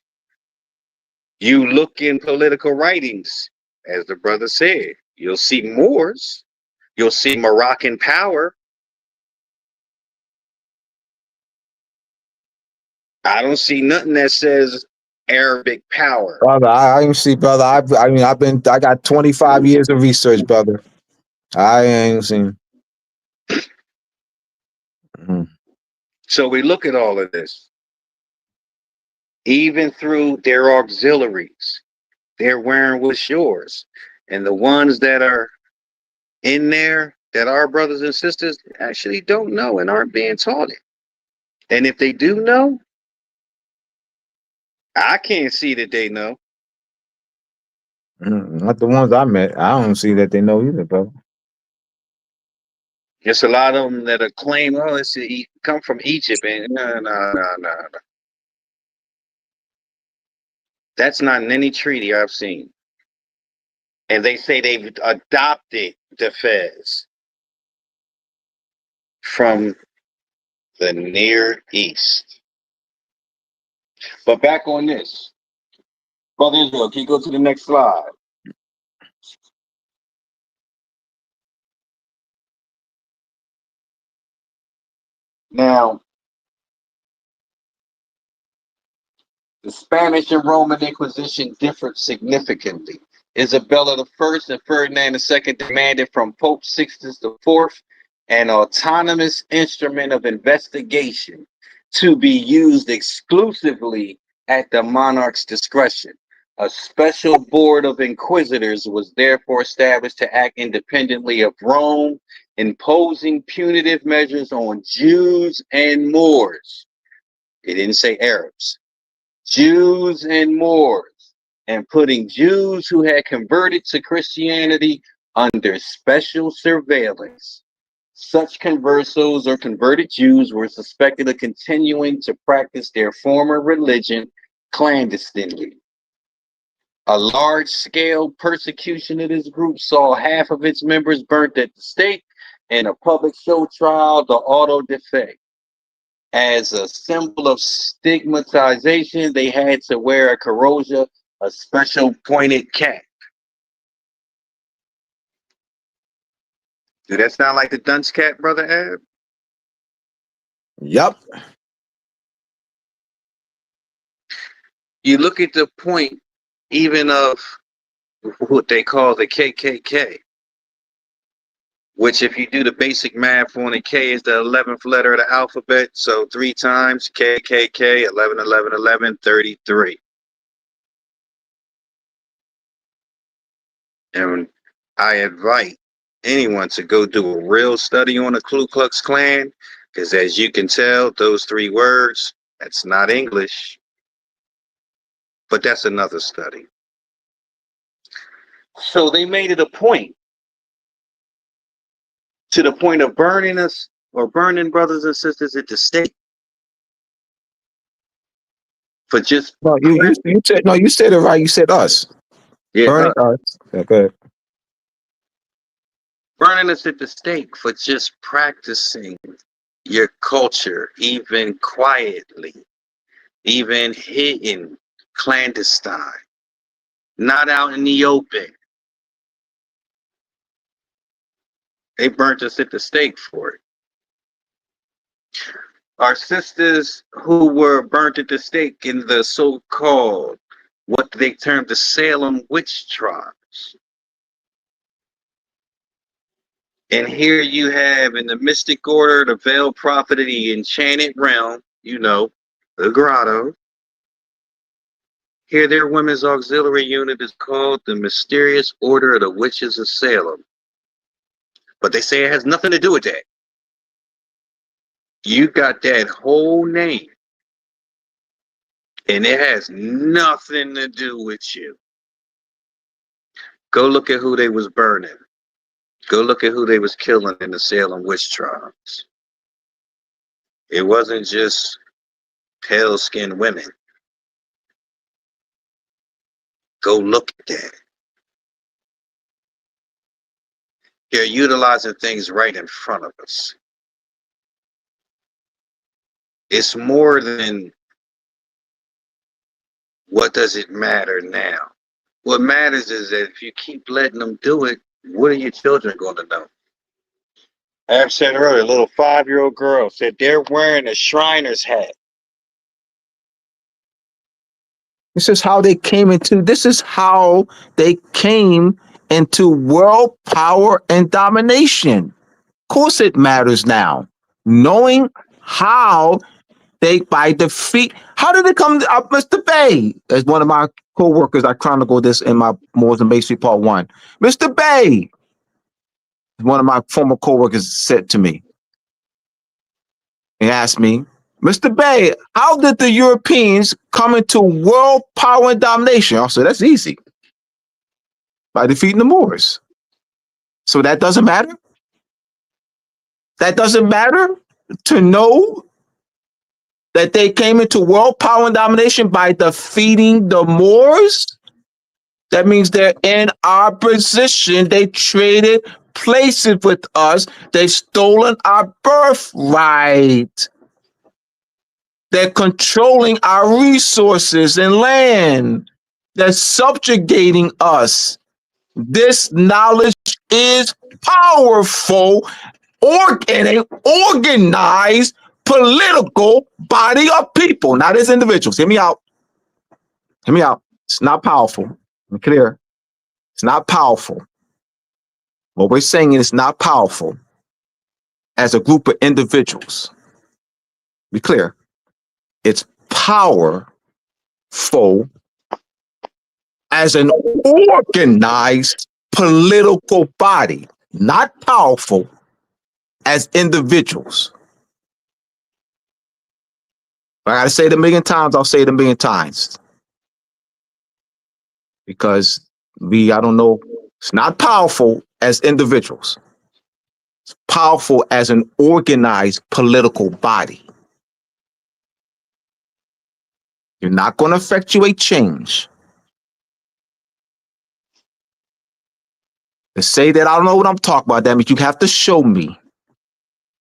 You look in political writings, as the brother said, you'll see Moors, you'll see Moroccan power. I don't see nothing that says Arabic power. Brother, I ain't see, brother. I got 25 years of research, brother. I ain't seen. Mhm. So we look at all of this, even through their auxiliaries. They're wearing what's yours. And the ones that are in there that our brothers and sisters actually don't know and aren't being taught it. And if they do know, I can't see that they know. Not the ones I met. I don't see that they know either, brother. There's a lot of them that are claim, oh, come from Egypt, and no. That's not in any treaty I've seen. And they say they've adopted the Fez from the Near East. But back on this, Brother Israel, can you go to the next slide? Now, the Spanish and Roman Inquisition differed significantly. Isabella I and Ferdinand II demanded from Pope Sixtus IV an autonomous instrument of investigation to be used exclusively at the monarch's discretion. A special board of inquisitors was therefore established to act independently of Rome, imposing punitive measures on Jews and Moors. It didn't say Arabs. Jews and Moors, and putting Jews who had converted to Christianity under special surveillance. Such conversos or converted Jews were suspected of continuing to practice their former religion clandestinely. A large-scale persecution of this group saw half of its members burnt at the stake in a public show trial, the auto de fe. As a symbol of stigmatization, they had to wear a caroja, a special pointed cap. Do that sound like the dunce cap, Brother Ab? Yep. You look at the point even of what they call the KKK. which if you do the basic math on it, K is the 11th letter of the alphabet. So 3 times K, K, K, 11, 11, 11, 33. And I invite anyone to go do a real study on the Ku Klux Klan, because as you can tell, those 3 words, that's not English, but that's another study. So they made it a point, to the point of burning us or burning brothers and sisters at the stake for just No, you said no. You said it right. You said us. Burning us. Yeah, go ahead. burning us at the stake for just practicing your culture, even quietly, even hidden, clandestine, not out in the open. They burnt us at the stake for it. Our sisters who were burnt at the stake in the so-called, what they termed the Salem witch tribes. And here you have in the mystic order, the veiled prophet of the enchanted realm, you know, the Grotto. Here their women's auxiliary unit is called the Mysterious Order of the Witches of Salem. But they say it has nothing to do with that. You got that whole name, and it has nothing to do with you. Go look at who they was burning. Go look at who they was killing in the Salem witch tribes. It wasn't just pale-skinned women. Go look at that. They're utilizing things right in front of us. It's more than what does it matter now. What matters is that if you keep letting them do it, what are your children going to know? I said earlier, a little 5-year-old girl said they're wearing a Shriner's hat. This is how they came into world power and domination. Of course it matters now. Knowing how they by defeat. How did it come up, Mr. Bay? As one of my co-workers, I chronicled this in my Moors and Masonry Part 1. Mr. Bay, one of my former co-workers said to me, he asked me, Mr. Bay, how did the Europeans come into world power and domination? I said, that's easy. By defeating the Moors. So that doesn't matter? That doesn't matter to know that they came into world power and domination by defeating the Moors? That means they're in our position. They traded places with us. They've stolen our birthright. They're controlling our resources and land. They're subjugating us. This knowledge is powerful, organized political body of people, not as individuals. Hear me out. Hear me out. It's not powerful. I'm clear. It's not powerful. What we're saying is not powerful as a group of individuals. Be clear. It's powerful as an organized political body, not powerful as individuals. I gotta say it a million times, I'll say it a million times. Because I don't know, it's not powerful as individuals. It's powerful as an organized political body. You're not going to effectuate change. To say that I don't know what I'm talking about, that means you have to show me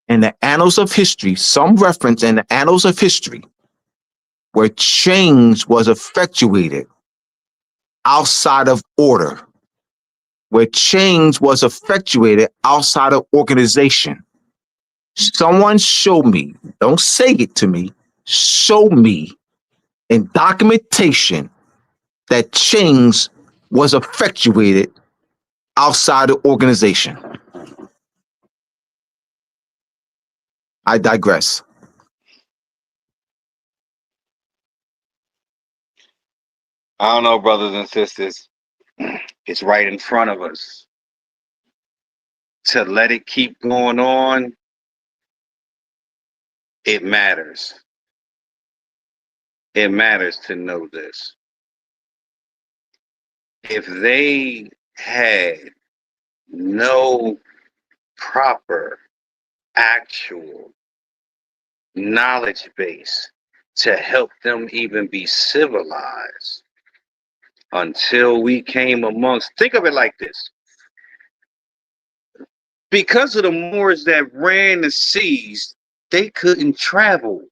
in the annals of history, some reference in the annals of history where change was effectuated outside of order, where change was effectuated outside of organization. Someone show me, don't say it to me, show me in documentation that change was effectuated outside of organization. I digress. I don't know, brothers and sisters. It's right in front of us. To let it keep going on, it matters. It matters to know this. If they had no proper, actual knowledge base to help them even be civilized until we came amongst, think of it like this. Because of the Moors that ran the seas, they couldn't travel.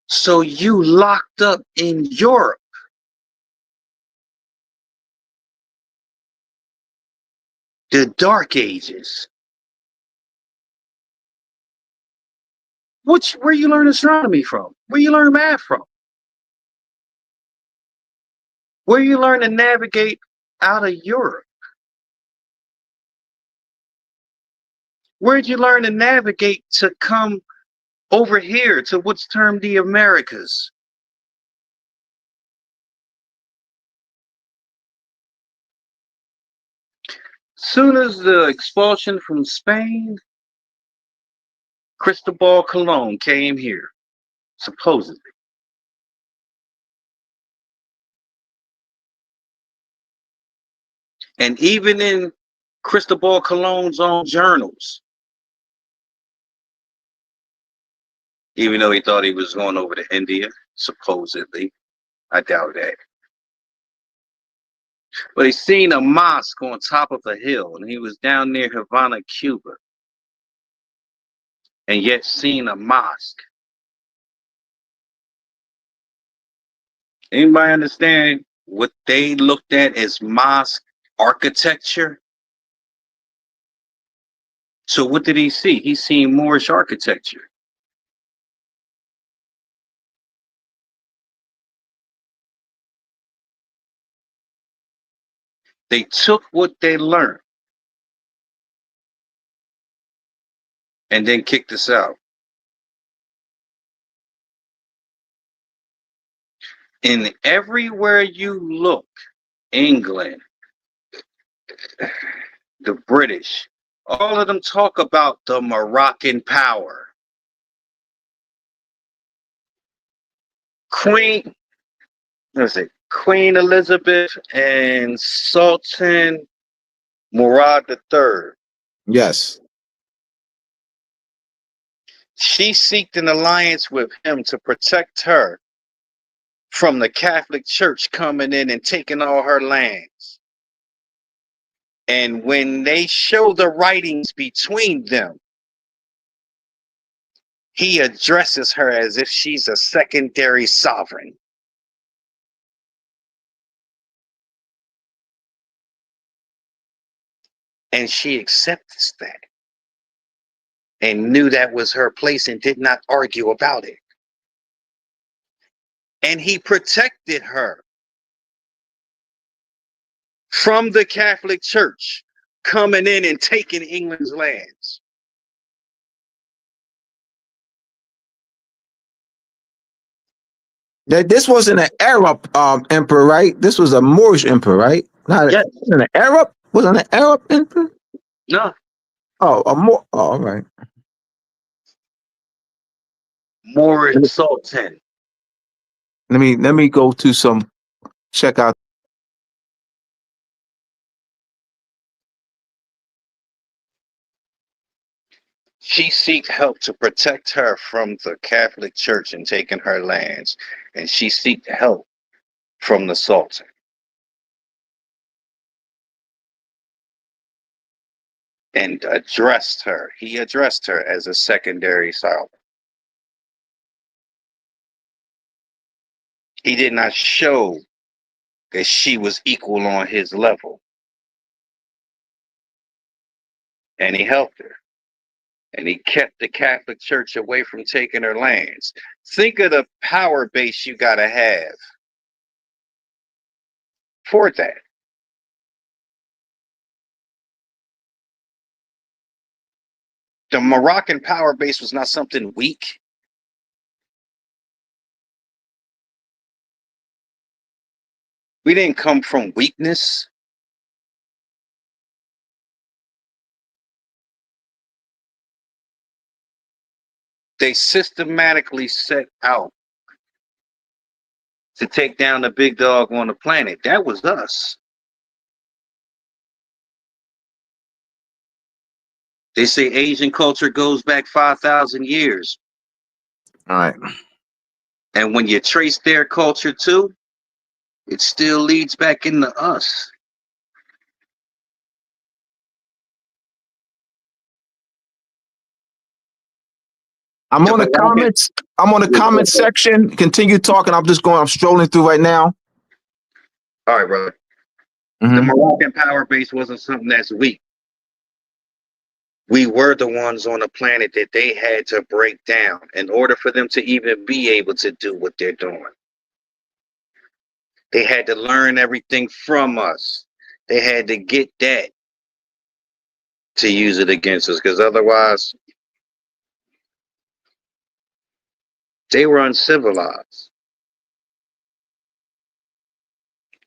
So you locked up in Europe. The Dark Ages. Where you learn astronomy from? Where you learn math from? Where you learn to navigate out of Europe? Where'd you learn to navigate to come over here to what's termed the Americas? Soon as the expulsion from Spain, Cristobal Colon came here, supposedly. And even in Cristobal Colon's own journals, even though he thought he was going over to India, supposedly, I doubt that. But he seen a mosque on top of a hill, and he was down near Havana, Cuba, and yet seen a mosque. Anybody understand what they looked at as mosque architecture? So what did he see? He seen Moorish architecture. They took what they learned and then kicked us out. And everywhere you look, England, the British, all of them talk about the Moroccan power. Queen Elizabeth and Sultan Murad III. Yes. She sought an alliance with him to protect her from the Catholic Church coming in and taking all her lands. And when they show the writings between them, he addresses her as if she's a secondary sovereign. And she accepts that and knew that was her place and did not argue about it. And he protected her from the Catholic Church coming in and taking England's lands. This wasn't an Arab emperor, right? This was a Moorish emperor, right? Not Yes. an Arab. Wasn't an Arab emperor? No. Oh, a Moor. Oh, all right. Moorish Sultan. Let me go to some. Check out. She sought help to protect her from the Catholic Church and taking her lands. And she sought help from the Sultan. And he addressed her as a secondary sovereign. He did not show that she was equal on his level. And he helped her. And he kept the Catholic Church away from taking her lands. Think of the power base you got to have for that. The Moroccan power base was not something weak. We didn't come from weakness. They systematically set out to take down the big dog on the planet. That was us. They say Asian culture goes back 5,000 years. All right. And when you trace their culture too, it still leads back into us. I'm on the comments. I'm on the comment section. Continue talking. I'm strolling through right now. All right, brother. Mm-hmm. The Moroccan power base wasn't something that's weak. We were the ones on the planet that they had to break down in order for them to even be able to do what they're doing. They had to learn everything from us. They had to get that to use it against us, because otherwise they were uncivilized.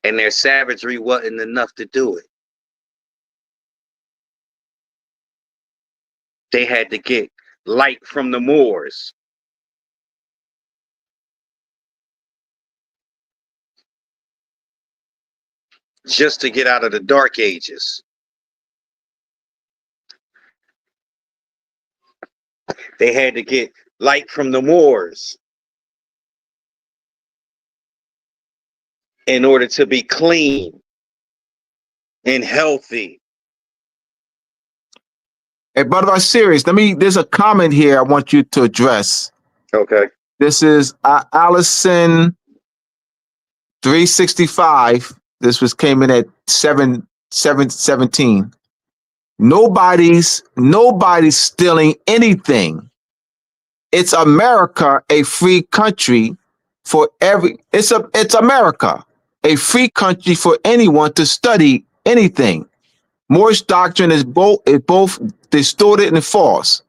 And their savagery wasn't enough to do it. They had to get light from the Moors. Just to get out of the dark ages. They had to get light from the Moors in order to be clean and healthy. Hey, brother, RaSirius, there's a comment here I want you to address. Okay. This is Allison 365. This came in at 717. Nobody's stealing anything. It's America, a free country for it's America, a free country for anyone to study anything. Moorish doctrine is both distorted and false.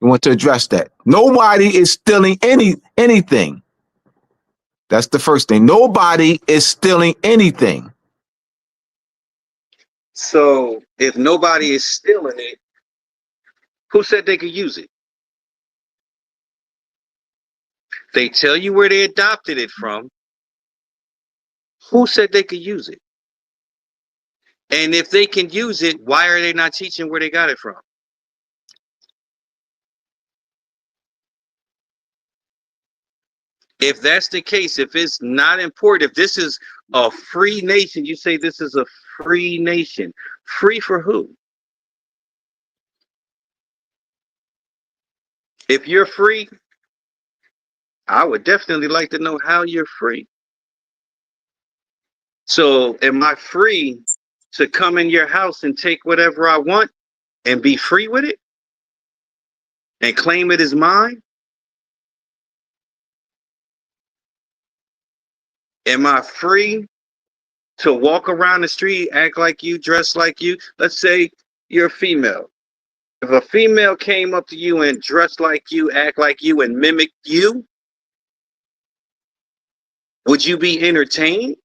We want to address that. Nobody is stealing anything. That's the first thing. Nobody is stealing anything. So if nobody is stealing it, who said they could use it? They tell you where they adopted it from. Who said they could use it? And if they can use it, why are they not teaching where they got it from? If that's the case, if it's not important, if this is a free nation, you say this is a free nation. Free for who? If you're free, I would definitely like to know how you're free. So am I free to come in your house and take whatever I want and be free with it and claim it as mine? Am I free to walk around the street, act like you, dress like you? Let's say you're a female. If a female came up to you and dressed like you, act like you, and mimicked you, would you be entertained?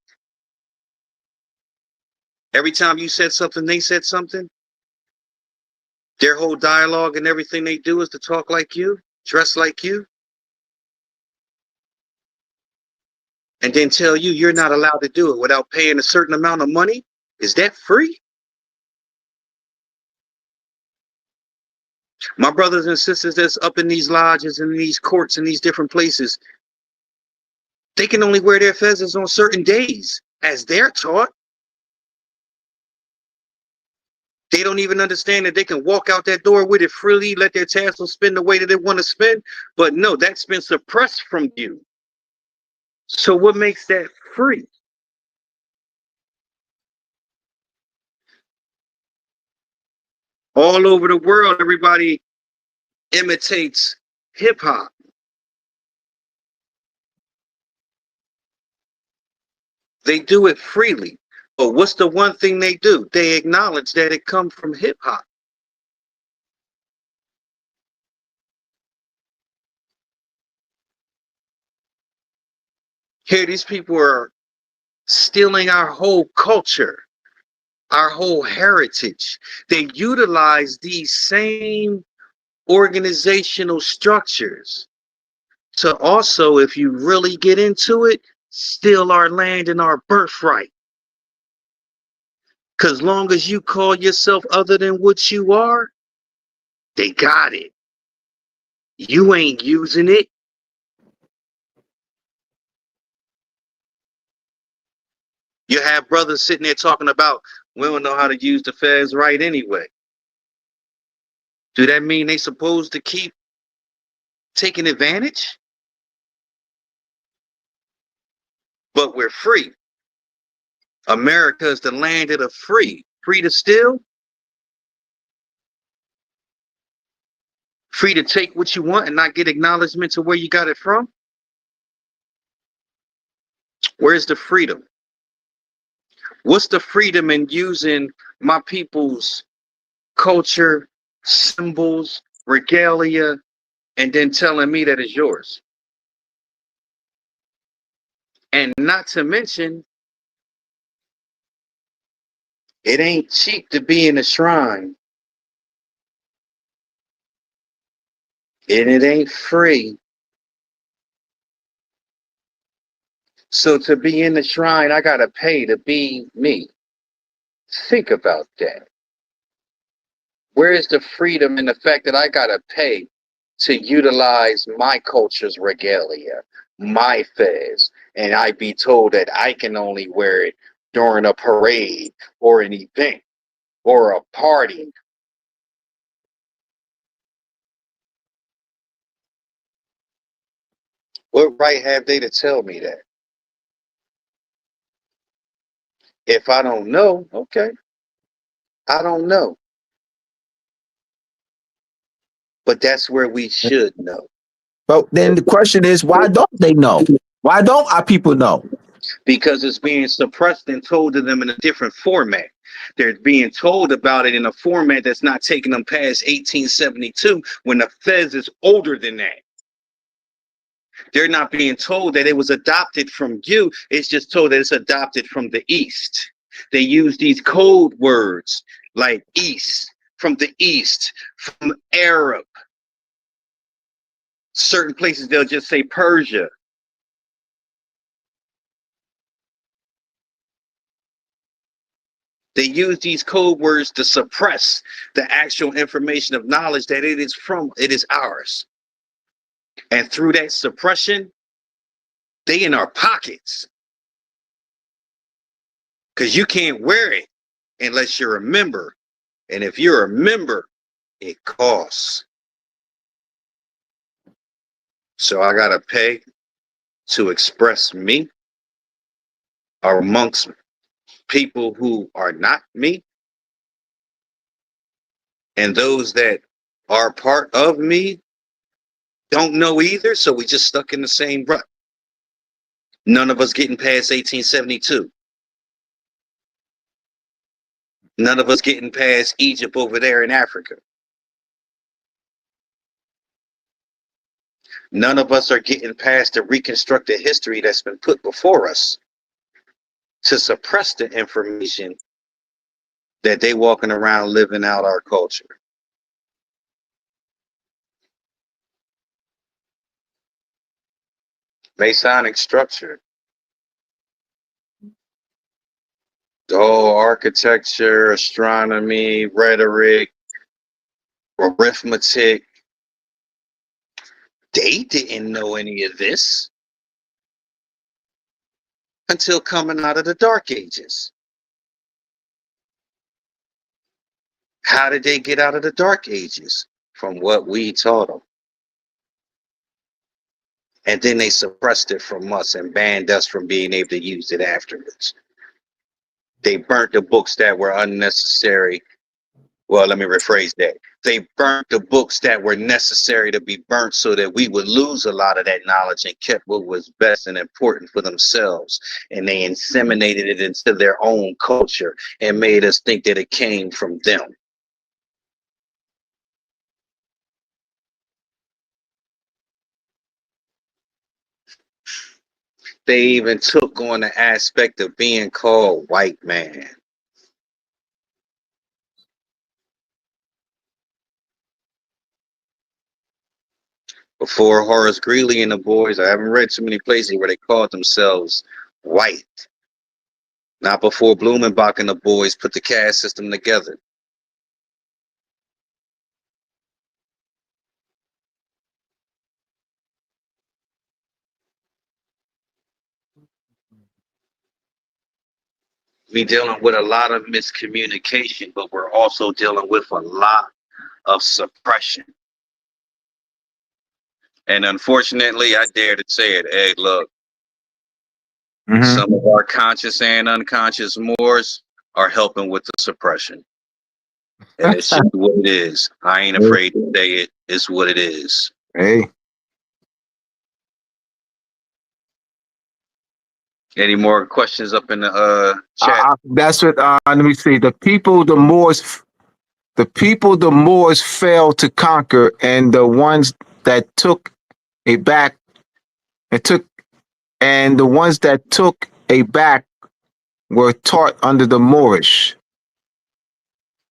Every time you said something, they said something? Their whole dialogue and everything they do is to talk like you, dress like you, and then tell you you're not allowed to do it without paying a certain amount of money? Is that free? My brothers and sisters that's up in these lodges and these courts and these different places, they can only wear their fezzes on certain days, as they're taught. They don't even understand that they can walk out that door with it freely, let their tassels spin the way that they want to spin. But no, that's been suppressed from you. So what makes that free? All over the world, everybody imitates hip hop. They do it freely. But what's the one thing they do? They acknowledge that it comes from hip hop. Here, these people are stealing our whole culture, our whole heritage. They utilize these same organizational structures to also, if you really get into it, steal our land and our birthright. Because long as you call yourself other than what you are, they got it. You ain't using it. You have brothers sitting there talking about, we don't know how to use the feds right anyway. Do that mean they supposed to keep taking advantage? But we're free. America is the land of the free. Free to steal, free to take what you want and not get acknowledgement to where you got it from. Where's the freedom? What's the freedom in using my people's culture, symbols, regalia, and then telling me that it's yours? And not to mention, it ain't cheap to be in a shrine. And it ain't free. So to be in the shrine, I gotta pay to be me. Think about that. Where is the freedom in the fact that I gotta pay to utilize my culture's regalia, my fez, and I be told that I can only wear it during a parade or an event or a party? What right have they to tell me that? If I don't know, okay, I don't know. But that's where we should know. But then the question is, why don't they know? Why don't our people know? Because it's being suppressed and told to them in a different format. They're being told about it in a format that's not taking them past 1872 when the feds is older than that. They're not being told that it was adopted from you. It's just told that it's adopted from the East. They use these code words like East, from the East, from Arab. Certain places they'll just say Persia. They use these code words to suppress the actual information of knowledge that it is ours. And through that suppression, they in our pockets. Because you can't wear it unless you're a member. And if you're a member, it costs. So I gotta pay to express me amongst people who are not me. And those that are part of me don't know either. So we just stuck in the same rut. None of us getting past 1872. None of us getting past Egypt over there in Africa. None of us are getting past the reconstructed history that's been put before us to suppress the information that they walking around living out our culture. Masonic structure, the whole architecture, astronomy, rhetoric, arithmetic, they didn't know any of this until coming out of the Dark Ages. How did they get out of the Dark Ages? From what we taught them. And then they suppressed it from us and banned us from being able to use it afterwards. They burnt the books that were unnecessary. Well, let me rephrase that. They burnt the books that were necessary to be burnt so that we would lose a lot of that knowledge and kept what was best and important for themselves. And they inseminated it into their own culture and made us think that it came from them. they even took on the aspect of being called white man. Before Horace Greeley and the boys, I haven't read too many places where they called themselves white. Not before Blumenbach and the boys put the caste system together. We're dealing with a lot of miscommunication, but we're also dealing with a lot of suppression. And unfortunately, I dare to say it. Hey, look, some of our conscious and unconscious Moors are helping with the suppression. And it's just what it is. I ain't afraid to say it. It's what it is. Hey. Any more questions up in the chat? That's what. Let me see. The people the Moors failed to conquer, and the ones that took a back, and the ones that took a back were taught under the Moorish.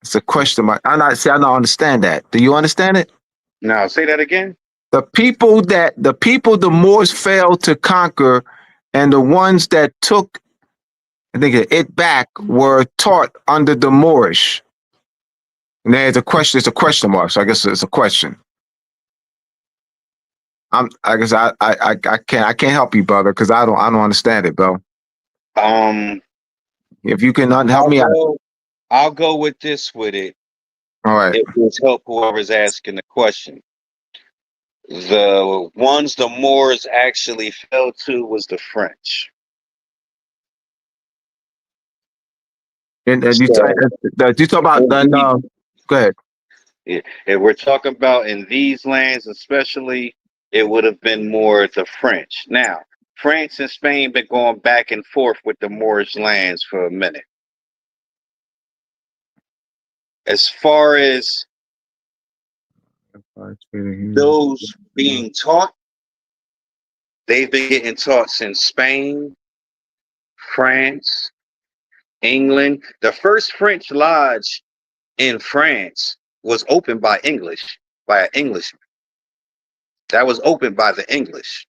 It's a question mark. I don't understand that. Do you understand it? No, say that again. The people the Moors failed to conquer, and the ones that took, I think, it back were taught under the Moorish. And there's a question. It's a question mark. So I guess it's a question. I guess I can't help you, brother, because I don't understand it, bro. If you can help me out, I'll go with this with it. All right. It will help whoever's asking the question. The ones the Moors actually fell to was the French. And you talk about go ahead. If we're talking about in these lands, especially, it would have been more the French. Now, France and Spain been going back and forth with the Moorish lands for a minute. As far as those being taught, they've been getting taught since Spain, France, England. The first French lodge in France was opened by an Englishman. That was opened by the English.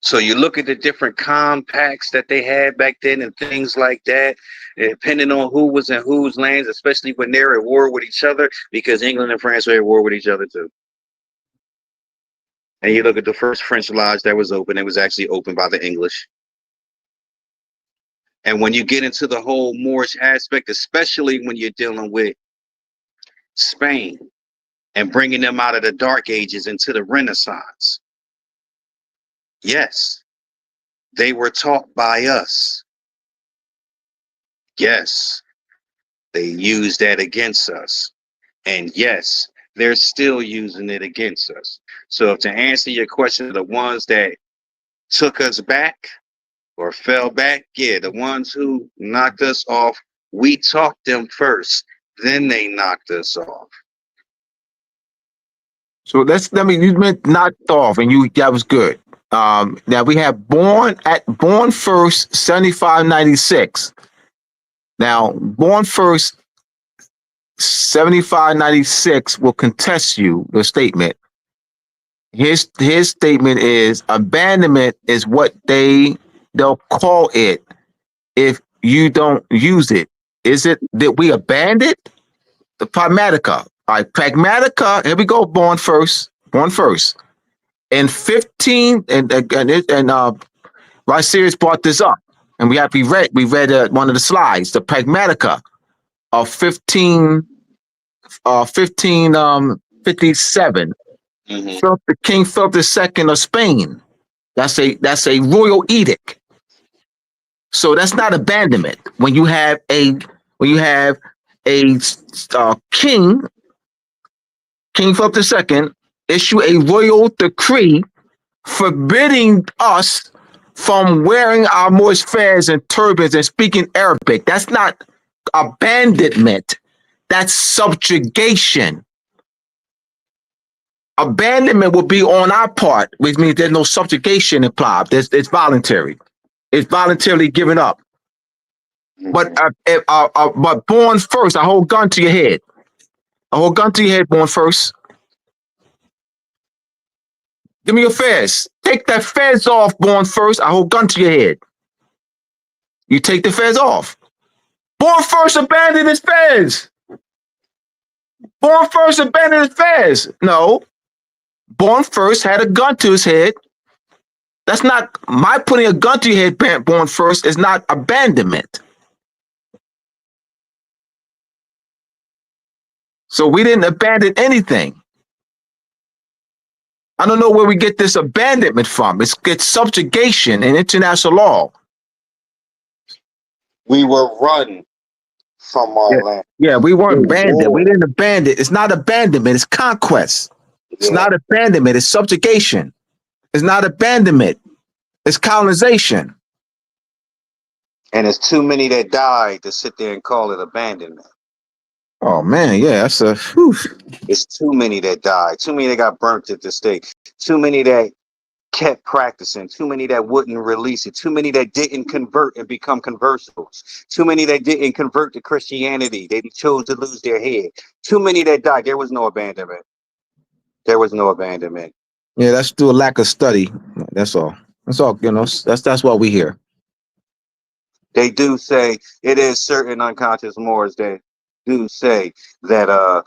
So you look at the different compacts that they had back then and things like that, depending on who was in whose lands, especially when they're at war with each other, because England and France were at war with each other too. And you look at the first French lodge that was open, it was actually opened by the English. And when you get into the whole Moorish aspect, especially when you're dealing with Spain and bringing them out of the Dark Ages into the Renaissance, yes, they were taught by us. Yes, they used that against us. And yes, they're still using it against us. So to answer your question, the ones that took us back or fell back, yeah, the ones who knocked us off, we taught them first, then they knocked us off. So you meant knocked off, and that was good. Now we have born first 7596. Now born first 7596 will contest the statement. His statement is abandonment is what they'll call it if you don't use it. Is it that we abandoned the pragmatica? All right, pragmatica. Here we go. Born first. In 15 and RaSirius brought this up, and we read one of the slides, the pragmatica of 1557. The King Philip II of Spain. That's a royal edict. So that's not abandonment. When you have a king, King Philip II, issue a royal decree forbidding us from wearing our Moorish fez and turbans and speaking Arabic. That's not abandonment. That's subjugation. abandonment will be on our part, which means there's no subjugation implied. It's voluntary. It's voluntarily given up. But born first, I hold gun to your head. I hold gun to your head, born first. Give me your fez. Take that fez off, born first. I hold gun to your head. You take the fez off. Born first abandoned his fez. Born first abandoned his fez. No. Born first had a gun to his head. That's not my putting a gun to your head, born first, is not abandonment. So we didn't abandon anything. I don't know where we get this abandonment from. It's subjugation in international law. We were run from our land. Yeah, we weren't abandoned. We didn't abandon. It's not abandonment. It's conquest. It's not abandonment. It's subjugation. It's not abandonment. It's colonization. And it's too many that died to sit there and call it abandonment. Oh man, yeah, that's a. Whew. It's too many that died. Too many that got burnt at the stake. Too many that kept practicing. Too many that wouldn't release it. Too many that didn't convert and become convertibles. Too many that didn't convert to Christianity. They chose to lose their head. Too many that died. There was no abandonment. There was no abandonment. Yeah, that's due a lack of study. That's all. That's all. You know, that's why we here. They do say it is certain unconscious Moors that do say that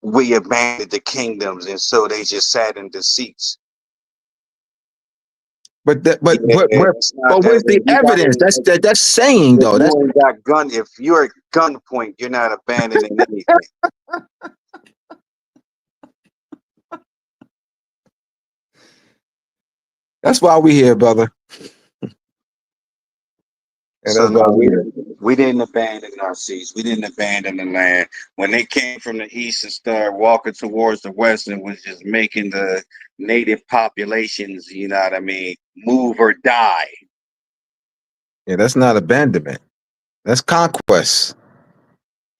we abandoned the kingdoms and so they just sat in the seats. But where's the evidence? That's saying though. That's got gun. If you're at gunpoint, you're not abandoning anything. That's why we here, brother. And so no, we didn't abandon our seats. We didn't abandon the land. When they came from the east and started walking towards the west and was just making the native populations, you know what I mean, move or die. Yeah, that's not abandonment. That's conquest.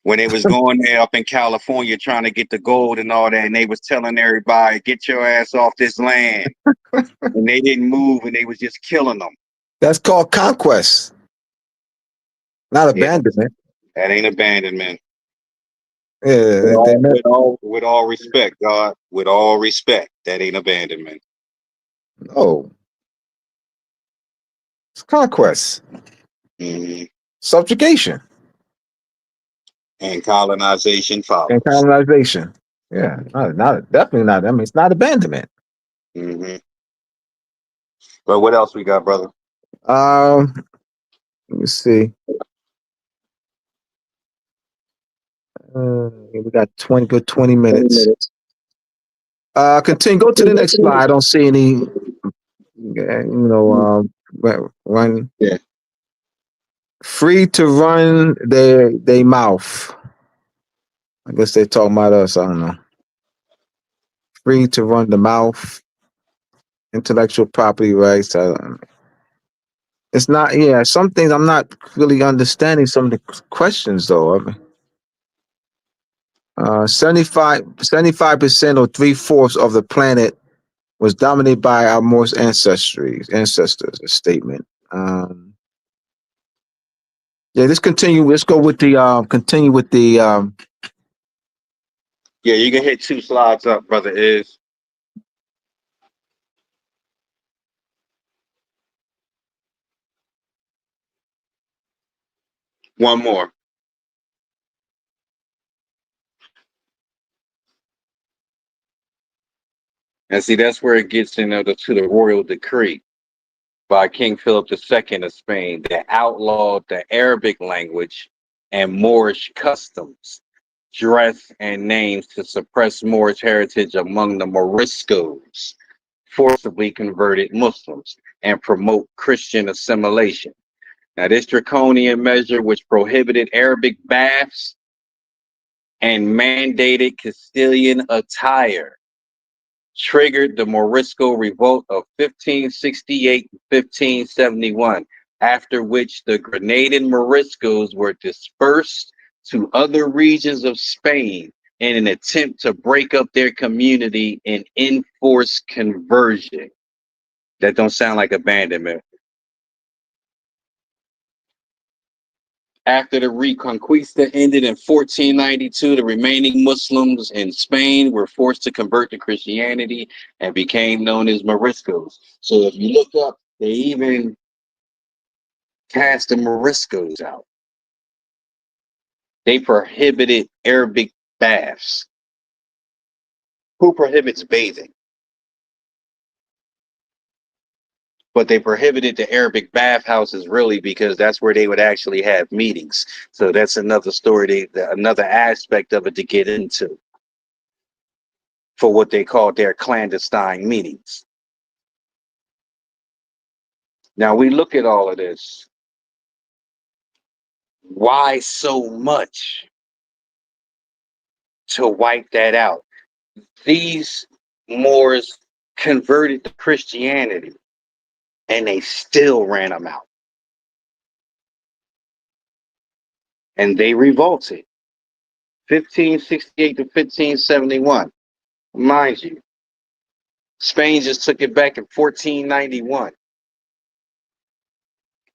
When they was going there up in California trying to get the gold and all that, and they was telling everybody, get your ass off this land. And they didn't move and they was just killing them. That's called conquest. Not abandonment. That ain't abandonment. Yeah, with all respect, God, with all respect, that ain't abandonment. No. It's conquest. Mm-hmm. Subjugation. And colonization follows. And colonization. Yeah, definitely not. I mean, it's not abandonment. Mm-hmm. But what else we got, brother? Let me see. We got 20 minutes. Continue. Go to the next slide. I don't see any. Run. Yeah. Free to run their mouth. I guess they're talking about us. I don't know. Free to run the mouth. Intellectual property rights. It's not. Yeah, some things I'm not really understanding. Some of the questions though. I mean, 75% or 3/4 of the planet was dominated by our Moorish ancestors. A statement. Yeah, let's continue. Let's go with the continue with the Yeah, you can hit 2 slides up, brother. Is one more. And see, that's where it gets into to the royal decree by King Philip II of Spain that outlawed the Arabic language and Moorish customs, dress, and names to suppress Moorish heritage among the Moriscos, forcibly converted Muslims, and promote Christian assimilation. Now, this draconian measure, which prohibited Arabic baths and mandated Castilian attire, triggered the Morisco revolt of 1568-1571, after which the Granadian Moriscos were dispersed to other regions of Spain in an attempt to break up their community and enforce conversion. That don't sound like abandonment. After the Reconquista ended in 1492, the remaining Muslims in Spain were forced to convert to Christianity and became known as Moriscos. So if you look up, they even cast the Moriscos out. They prohibited Arabic baths. Who prohibits bathing? But they prohibited the Arabic bathhouses really because that's where they would actually have meetings. So that's another story, another aspect of it to get into for what they called their clandestine meetings. Now we look at all of this. Why so much to wipe that out? These Moors converted to Christianity and they still ran them out. And they revolted. 1568 to 1571. Mind you, Spain just took it back in 1491.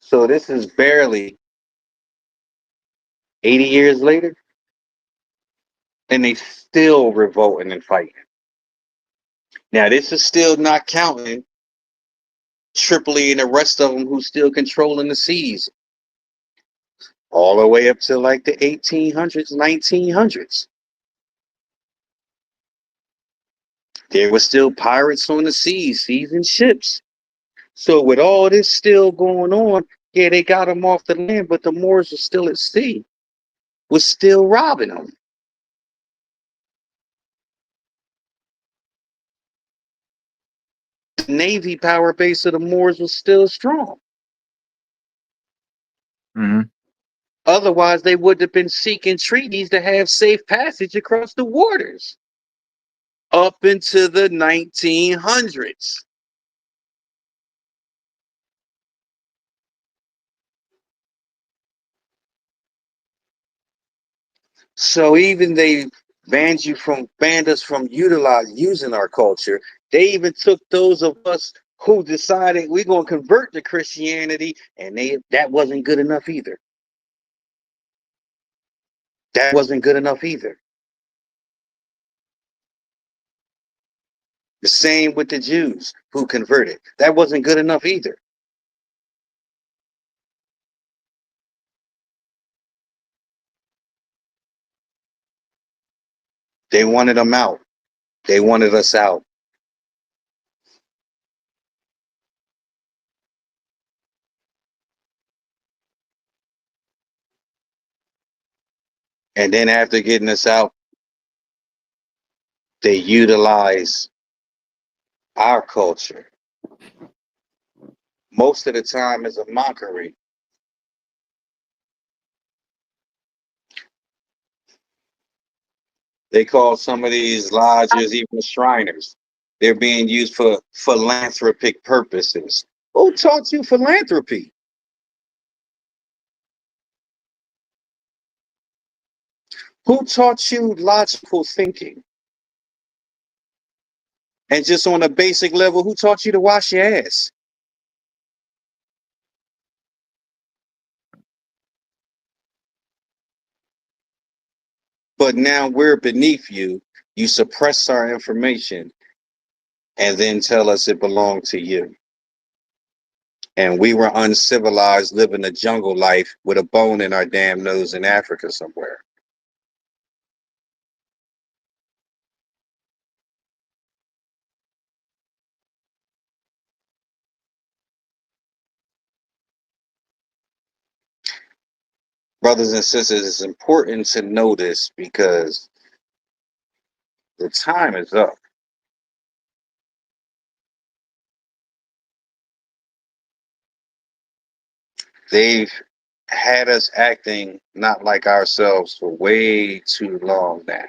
So this is barely 80 years later, and they still revolting and fighting. Now, this is still not counting Tripoli and the rest of them who's still controlling the seas, all the way up to like the 1800s, 1900s. There were still pirates on the seas, seizing ships. So with all this still going on, yeah, they got them off the land, but the Moors were still at sea, was still robbing them. The Navy power base of the Moors was still strong. Mm-hmm. Otherwise, they would have been seeking treaties to have safe passage across the waters up into the 1900s. So even they banned us from using our culture. They even took those of us who decided we're going to convert to Christianity, and that wasn't good enough either. That wasn't good enough either. The same with the Jews who converted. That wasn't good enough either. They wanted them out. They wanted us out. And then after getting us out, they utilize our culture most of the time as a mockery. They call some of these lodges even Shriners. They're being used for philanthropic purposes. Who taught you philanthropy? Who taught you logical thinking? And just on a basic level, who taught you to wash your ass? But now we're beneath you. You suppress our information and then tell us it belonged to you. And we were uncivilized, living a jungle life with a bone in our damn nose in Africa somewhere. Brothers and sisters, it's important to know this because the time is up. They've had us acting not like ourselves for way too long now.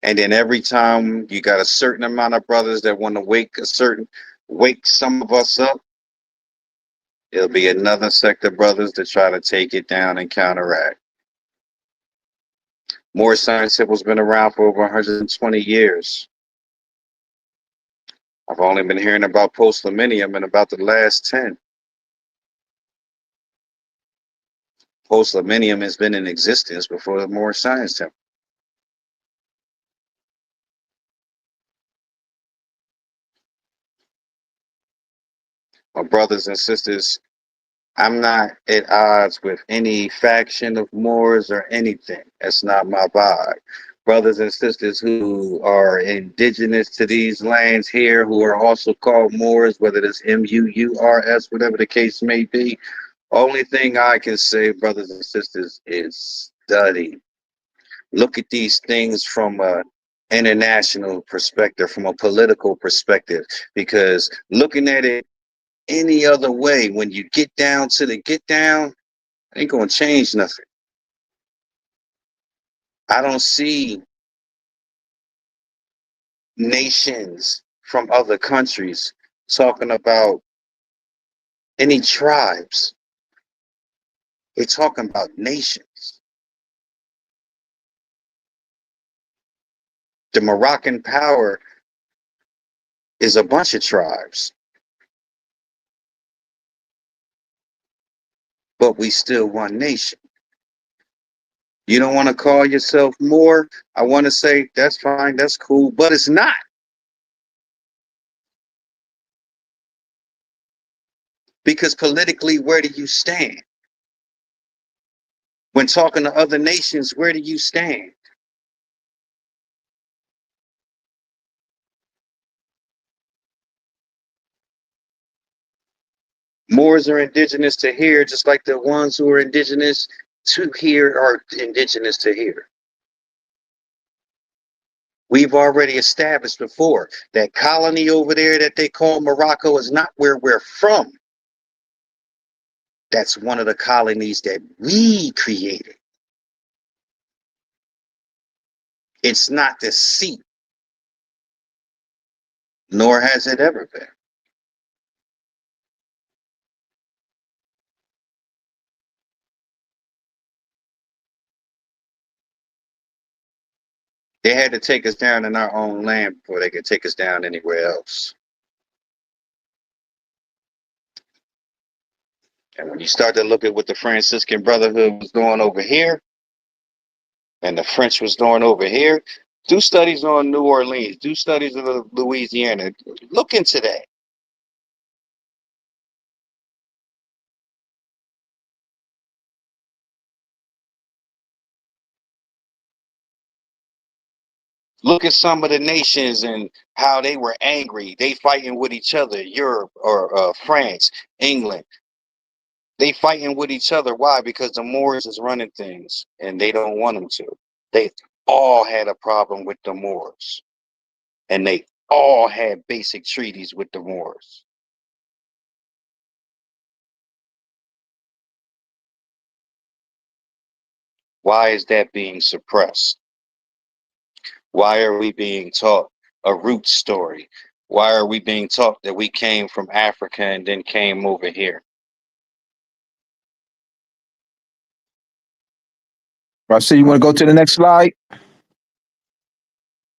And then every time you got a certain amount of brothers that want to wake some of us up, It'll be another sect of brothers to try to take it down and counteract. Moorish science has been around for over 120 years. I've only been hearing about post-millennium in about the last 10. Post-millennium has been in existence before the Moorish science temple. My brothers and sisters, I'm not at odds with any faction of Moors or anything. That's not my vibe. Brothers and sisters who are indigenous to these lands here, who are also called Moors, whether it's Mours, whatever the case may be, only thing I can say, brothers and sisters, is study. Look at these things from a international perspective, from a political perspective, because looking at it any other way, when you get down to the get down, ain't gonna change nothing. I don't see nations from other countries talking about any tribes. They're talking about nations. The Moroccan power is a bunch of tribes, but we still one nation. You don't want to call yourself Moor? I want to say that's fine, that's cool, but it's not. Because politically, where do you stand? When talking to other nations, where do you stand? Moors are indigenous to here, just like the ones who are indigenous to here are indigenous to here. We've already established before that colony over there that they call Morocco is not where we're from. That's one of the colonies that we created. It's not the seat, nor has it ever been. They had to take us down in our own land before they could take us down anywhere else. And when you start to look at what the Franciscan Brotherhood was doing over here, and the French was doing over here, do studies on New Orleans, do studies of Louisiana. Look into that. Look at some of the nations and how they were angry. They fighting with each other. Europe or France, England. They fighting with each other. Why? Because the Moors is running things and they don't want them to. They all had a problem with the Moors. And they all had basic treaties with the Moors. Why is that being suppressed? Why are we being taught a root story? Why are we being taught that we came from Africa and then came over here? RaSirius, you want to go to the next slide?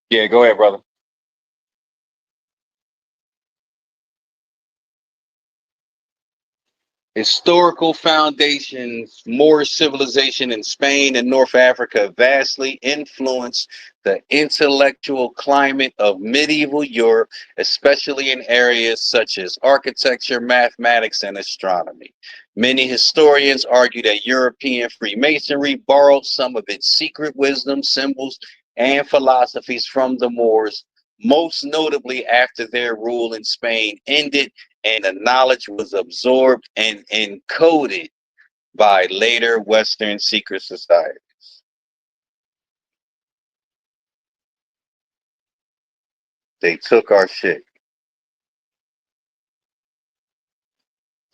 Yeah, go ahead, brother. Historical foundations, Moorish civilization in Spain and North Africa vastly influenced the intellectual climate of medieval Europe, especially in areas such as architecture, mathematics, and astronomy. Many historians argue that European Freemasonry borrowed some of its secret wisdom, symbols, and philosophies from the Moors, most notably after their rule in Spain ended and the knowledge was absorbed and encoded by later Western secret societies. They took our shit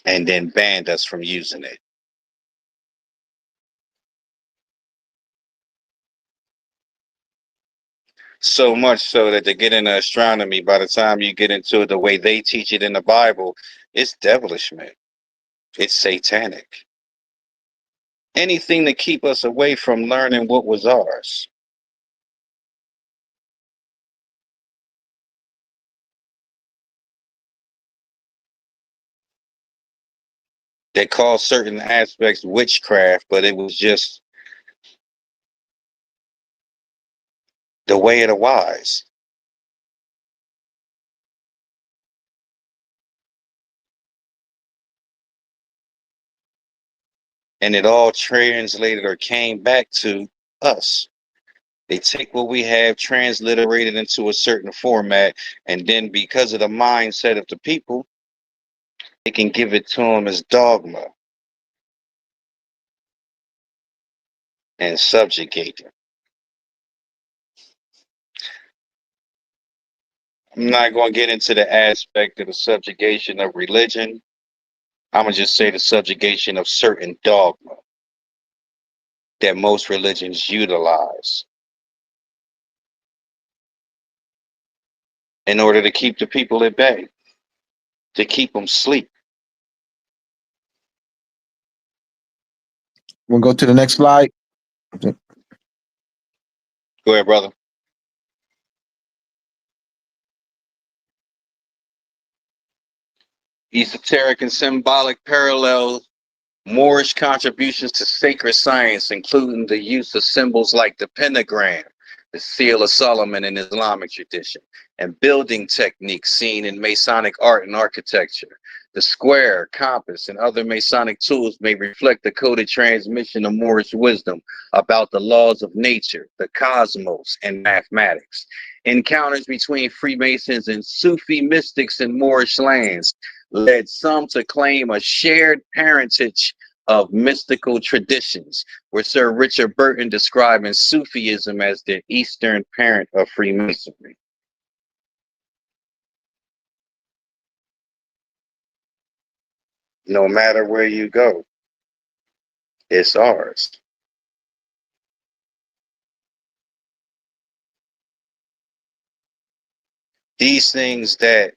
and then banned us from using it. So much so that to get into astronomy, by the time you get into it the way they teach it in the Bible, it's devilish, man. It's satanic. Anything to keep us away from learning what was ours. They call certain aspects witchcraft, but it was just the way of the wise. And it all translated or came back to us. They take what we have, transliterate it into a certain format, and then because of the mindset of the people, they can give it to them as dogma and subjugate them. I'm not going to get into the aspect of the subjugation of religion. I'm going to just say the subjugation of certain dogma that most religions utilize in order to keep the people at bay, to keep them asleep. We'll go to the next slide. Go ahead, brother. Esoteric and symbolic parallels, Moorish contributions to sacred science, including the use of symbols like the pentagram, the seal of Solomon in Islamic tradition, and building techniques seen in Masonic art and architecture. The square, compass, and other Masonic tools may reflect the coded transmission of Moorish wisdom about the laws of nature, the cosmos, and mathematics. Encounters between Freemasons and Sufi mystics in Moorish lands led some to claim a shared parentage of mystical traditions, with Sir Richard Burton describing Sufism as the eastern parent of Freemasonry. No matter where you go, it's ours. These things that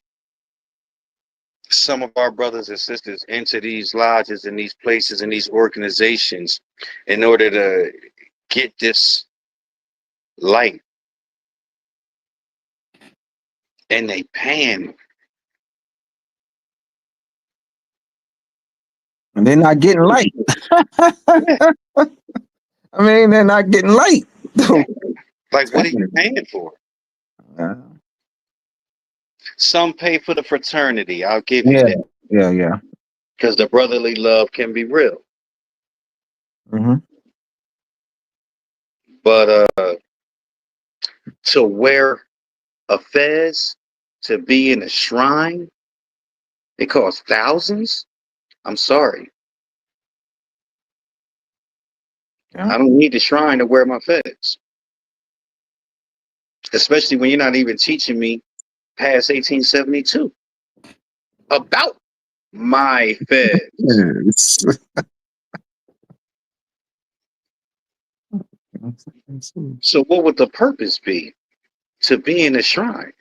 some of our brothers and sisters enter these lodges and these places and these organizations in order to get this light, and they paying. And they're not getting light. I mean, they're not getting light. Like, what are you paying for? Some pay for the fraternity. I'll give you that. Yeah. Because the brotherly love can be real. Mm-hmm. But to wear a fez, to be in a shrine, it costs thousands. I'm sorry. Yeah. I don't need the shrine to wear my fez. Especially when you're not even teaching me past 1872 about my fez. So what would the purpose be to be in a shrine?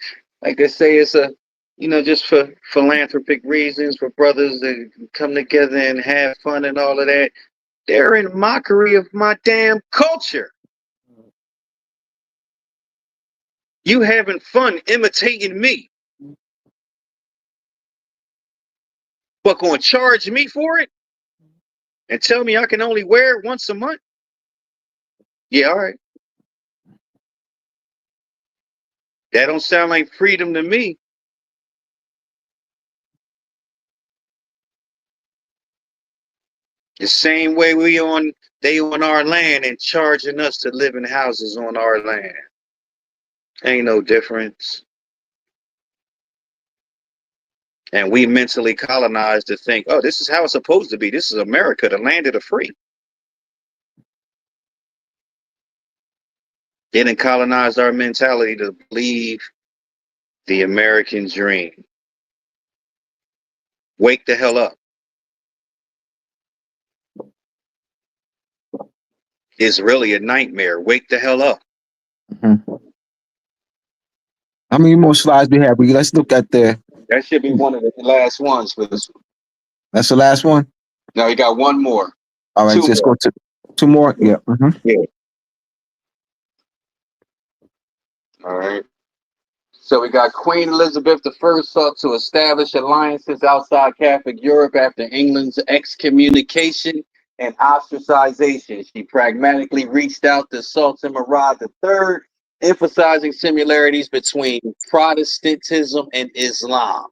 Like they say, it's a, just for philanthropic reasons, for brothers to come together and have fun and all of that. They're in mockery of my damn culture. You having fun imitating me, but gonna charge me for it and tell me I can only wear it once a month? Yeah, all right. That don't sound like freedom to me. The same way they on our land and charging us to live in houses on our land. Ain't no difference. And we mentally colonized to think, oh, this is how it's supposed to be. This is America, the land of the free. They didn't colonize our mentality to believe the American dream. Wake the hell up. It's really a nightmare. Wake the hell up. Mm-hmm. How many more slides we have? Let's look at the. That should be one of the last ones for this one. That's the last one? No, you got one more. All right, Two just more. go to 2 more. Yeah. Mhm. Yeah. All right. So we got Queen Elizabeth I sought to establish alliances outside Catholic Europe after England's excommunication and ostracization. She pragmatically reached out to Sultan Murad III, emphasizing similarities between Protestantism and Islam,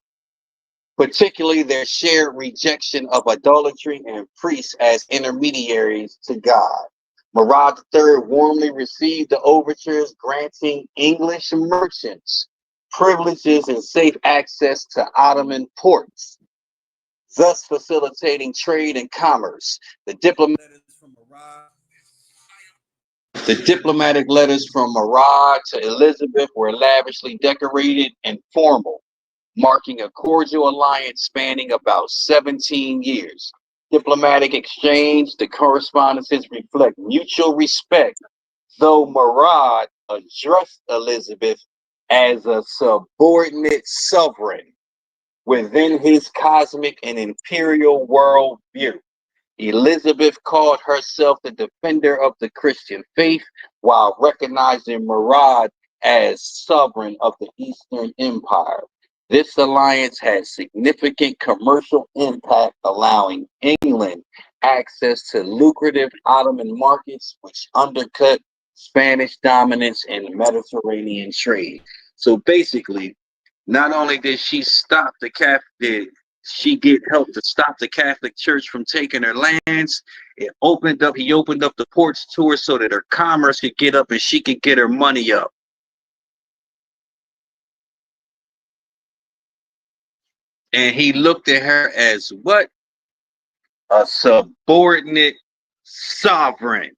particularly their shared rejection of idolatry and priests as intermediaries to God. Murad III warmly received the overtures, granting English merchants privileges and safe access to Ottoman ports, thus facilitating trade and commerce. The diplomatic letters from Murad to Elizabeth were lavishly decorated and formal, marking a cordial alliance spanning about 17 years. Diplomatic exchange, the correspondences reflect mutual respect, though Murad addressed Elizabeth as a subordinate sovereign within his cosmic and imperial worldview. Elizabeth called herself the defender of the Christian faith while recognizing Murad as sovereign of the Eastern Empire. This alliance had significant commercial impact, allowing England access to lucrative Ottoman markets, which undercut Spanish dominance in Mediterranean trade. So basically, not only did she stop the Catholic, she get help to stop the Catholic Church from taking her lands. He opened up the ports to her so that her commerce could get up and she could get her money up. And he looked at her as what? A subordinate sovereign,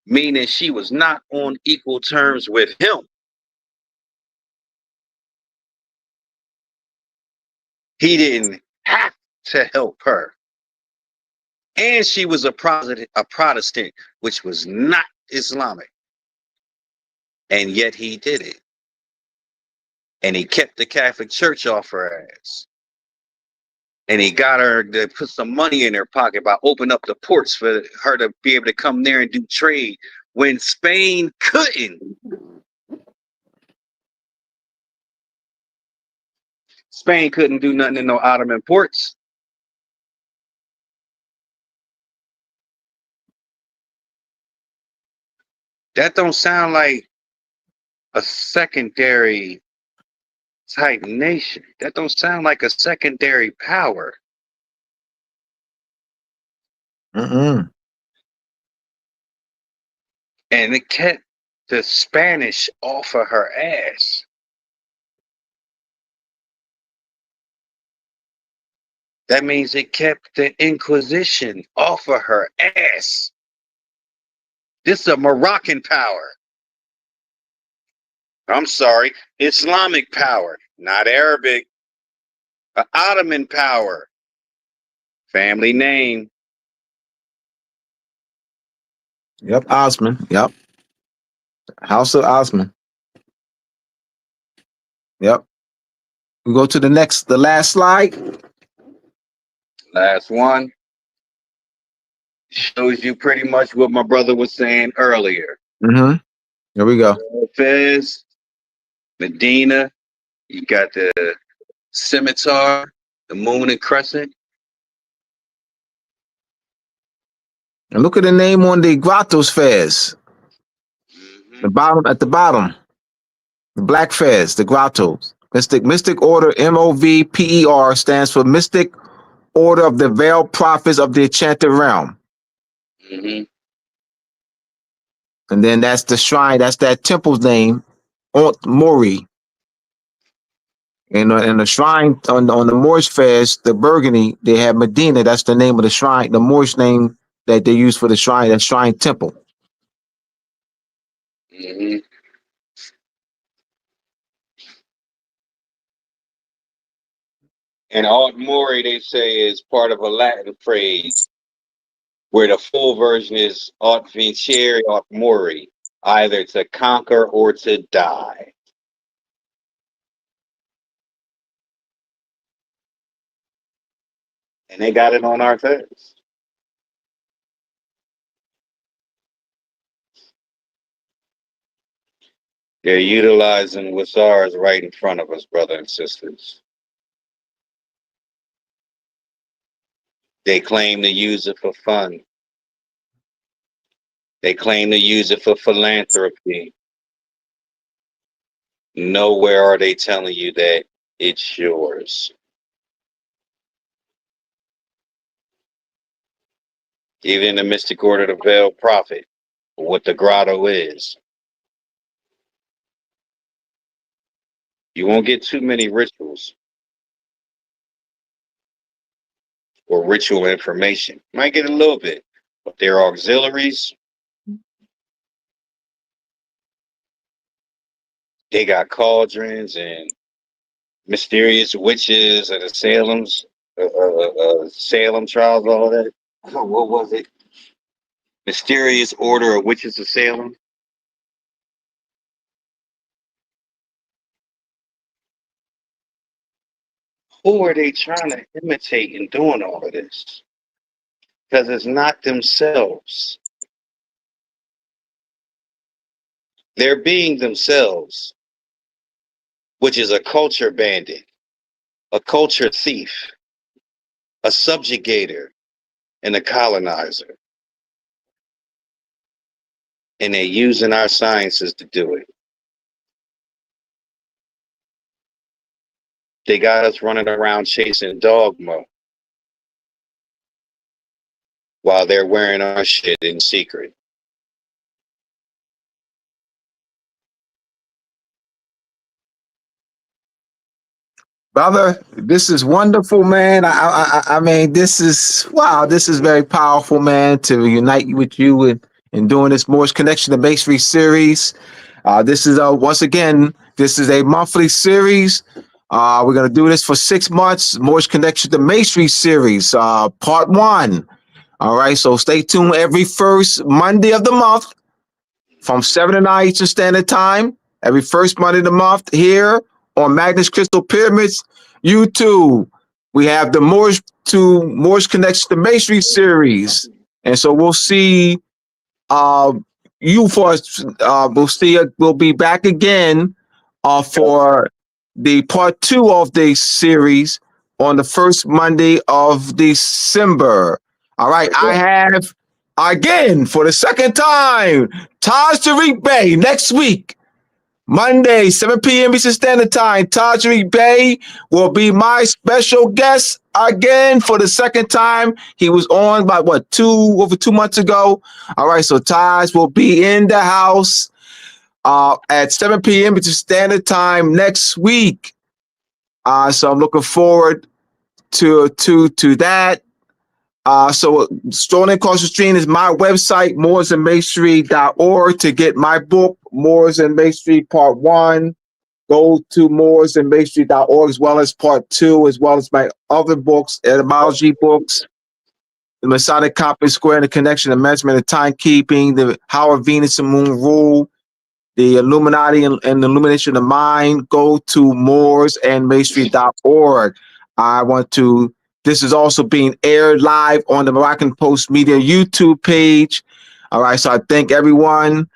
meaning she was not on equal terms with him. He didn't have to help her. And she was a Protestant, which was not Islamic. And yet he did it. And he kept the Catholic Church off her ass. And he got her to put some money in her pocket by opening up the ports for her to be able to come there and do trade when Spain couldn't. Spain couldn't do nothing in no Ottoman ports. That don't sound like a secondary type nation. That don't sound like a secondary power. Mm-mm. And it kept the Spanish off of her ass. That means it kept the Inquisition off of her ass. This is a Moroccan power. I'm sorry, Islamic power, not Arabic. An Ottoman power. Family name. Yep, Osman. Yep. House of Osman. Yep. We go to the last slide. Last one. Shows you pretty much what my brother was saying earlier. Mm-hmm. Here we go. Fez, Medina, you got the scimitar, the moon and crescent. And look at the name on the Grottoes fez. Mm-hmm. The bottom at the bottom. The black fez, the Grottoes. Mystic Order, MOVPER, stands for Mystic Order of the Veiled Prophets of the Enchanted Realm. Mm-hmm. And then that's the shrine, that's that temple's name, Mori. And the shrine on the Moorish fez, the Burgundy, they have Medina. That's the name of the shrine, the Moorish name that they use for the shrine, that shrine temple. Mm-hmm. And Art Mori, they say, is part of a Latin phrase where the full version is Art Vincere, Art Mori, either to conquer or to die. And they got it on our face. They're utilizing what's ours right in front of us, brothers and sisters. They claim to use it for fun. They claim to use it for philanthropy. Nowhere are they telling you that it's yours. Even in the mystic order of the veiled prophet, what the grotto is. You won't get too many rituals or ritual information. You might get a little bit, but their auxiliaries, they got cauldrons and mysterious witches of the Salem trials, all of that. What was it? Mysterious order of witches of Salem. Who are they trying to imitate in doing all of this? Because it's not themselves. They're being themselves, which is a culture bandit, a culture thief, a subjugator, and a colonizer. And they're using our sciences to do it. They got us running around chasing dogma while they're wearing our shit in secret. Brother, this is wonderful, man. I mean, this is wow. This is very powerful, man. To unite with you and doing this Moorish Connection to Masonry series. This is once again, this is a monthly series. We're gonna do this for 6 months. Moorish Connection to Masonry series, part one. All right, so stay tuned every first Monday of the month from 7 to 9 Eastern Standard Time. Every first Monday of the month here on Magnus Crystal Pyramids YouTube. We have the Moorish Connection to Masonry series. And so we'll see uh, you for we'll be back again for the part two of the series on the first Monday of December. All right, I have again for the second time Taj Tariq Bey next week. Monday, 7 p.m. Eastern Standard Time. Taj Tariq Bey will be my special guest again for the second time. He was on about over 2 months ago. All right, so Taj will be in the house at 7 p.m. Eastern Standard Time next week. So I'm looking forward to that. So Strolling Across the Stream is my website, mooresandmasonry.org, to get my book, Moors and Masonry Part 1. Go to mooresandmasonry.org, as well as Part 2, as well as my other books, etymology books, the Masonic Compass Square and the Connection of Measurement and Timekeeping, the How a Venus and Moon Rule, the Illuminati and the Illumination of Mind. Go to mooresandmasonry.org. This is also being aired live on the Moroccan Post Media YouTube page. All right, so I thank everyone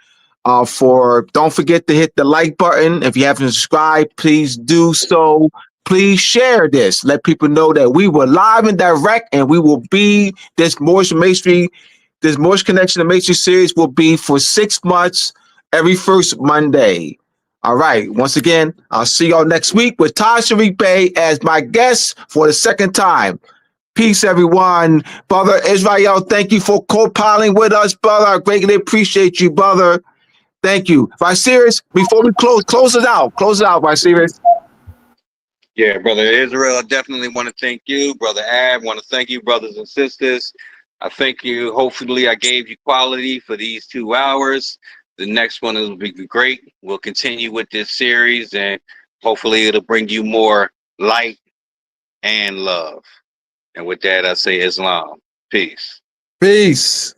don't forget to hit the like button. If you haven't subscribed, please do so. Please share this. Let people know that we were live and direct, and we will be this Moorish Connection to Masonry series will be for 6 months, every first Monday. All right. Once again, I'll see y'all next week with Taj Tariq Bey as my guest for the second time. Peace, everyone. Brother Israel, thank you for co-piling with us, brother. I greatly appreciate you, brother. Thank you. RaSirius, before we close it out, RaSirius. Yeah, Brother Israel, I definitely want to thank you. Brother Ab, want to thank you, brothers and sisters. I thank you. Hopefully, I gave you quality for these 2 hours. The next one will be great. We'll continue with this series, and hopefully, it'll bring you more light and love. And with that, I say Islam. Peace. Peace.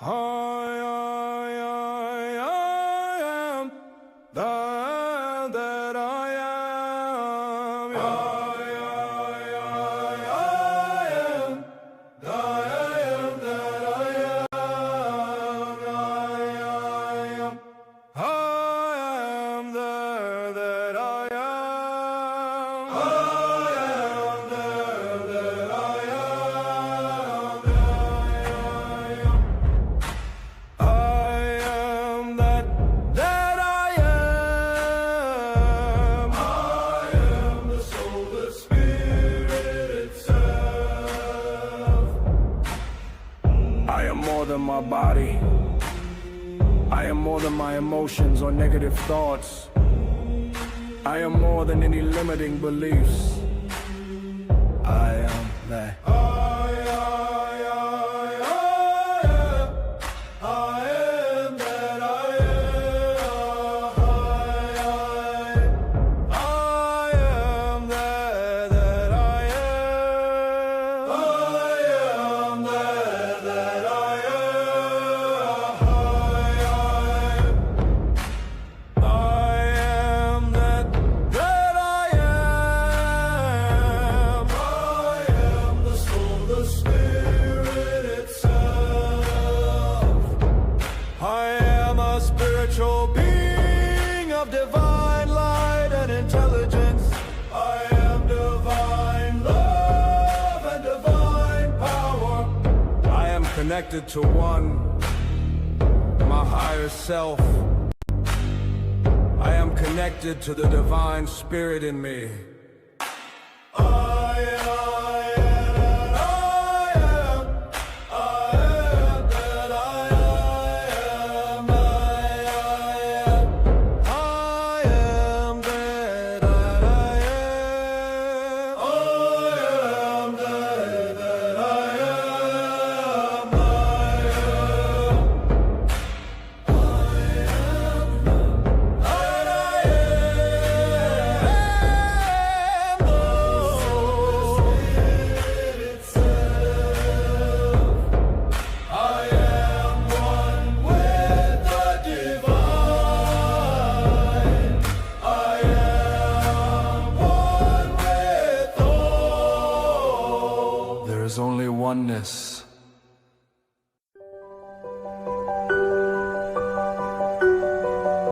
I am the that I am. I am the I am that I am. I am the that I am. I am the that I am. I am that I am. I am the soul, the spirit itself. I am more than my body. I am more than my emotions or negative thoughts. I am more than any limiting beliefs. I am that. I am that I am. I am that I am. I am that I am. I am that I am. I am the soul, the spirit itself. I am a spiritual being of divine light and intelligence. I am divine love and divine power. I am connected to one, my higher self. I am connected to the divine spirit in me. I am that I am. I am that I am. I am that I am. There is only oneness.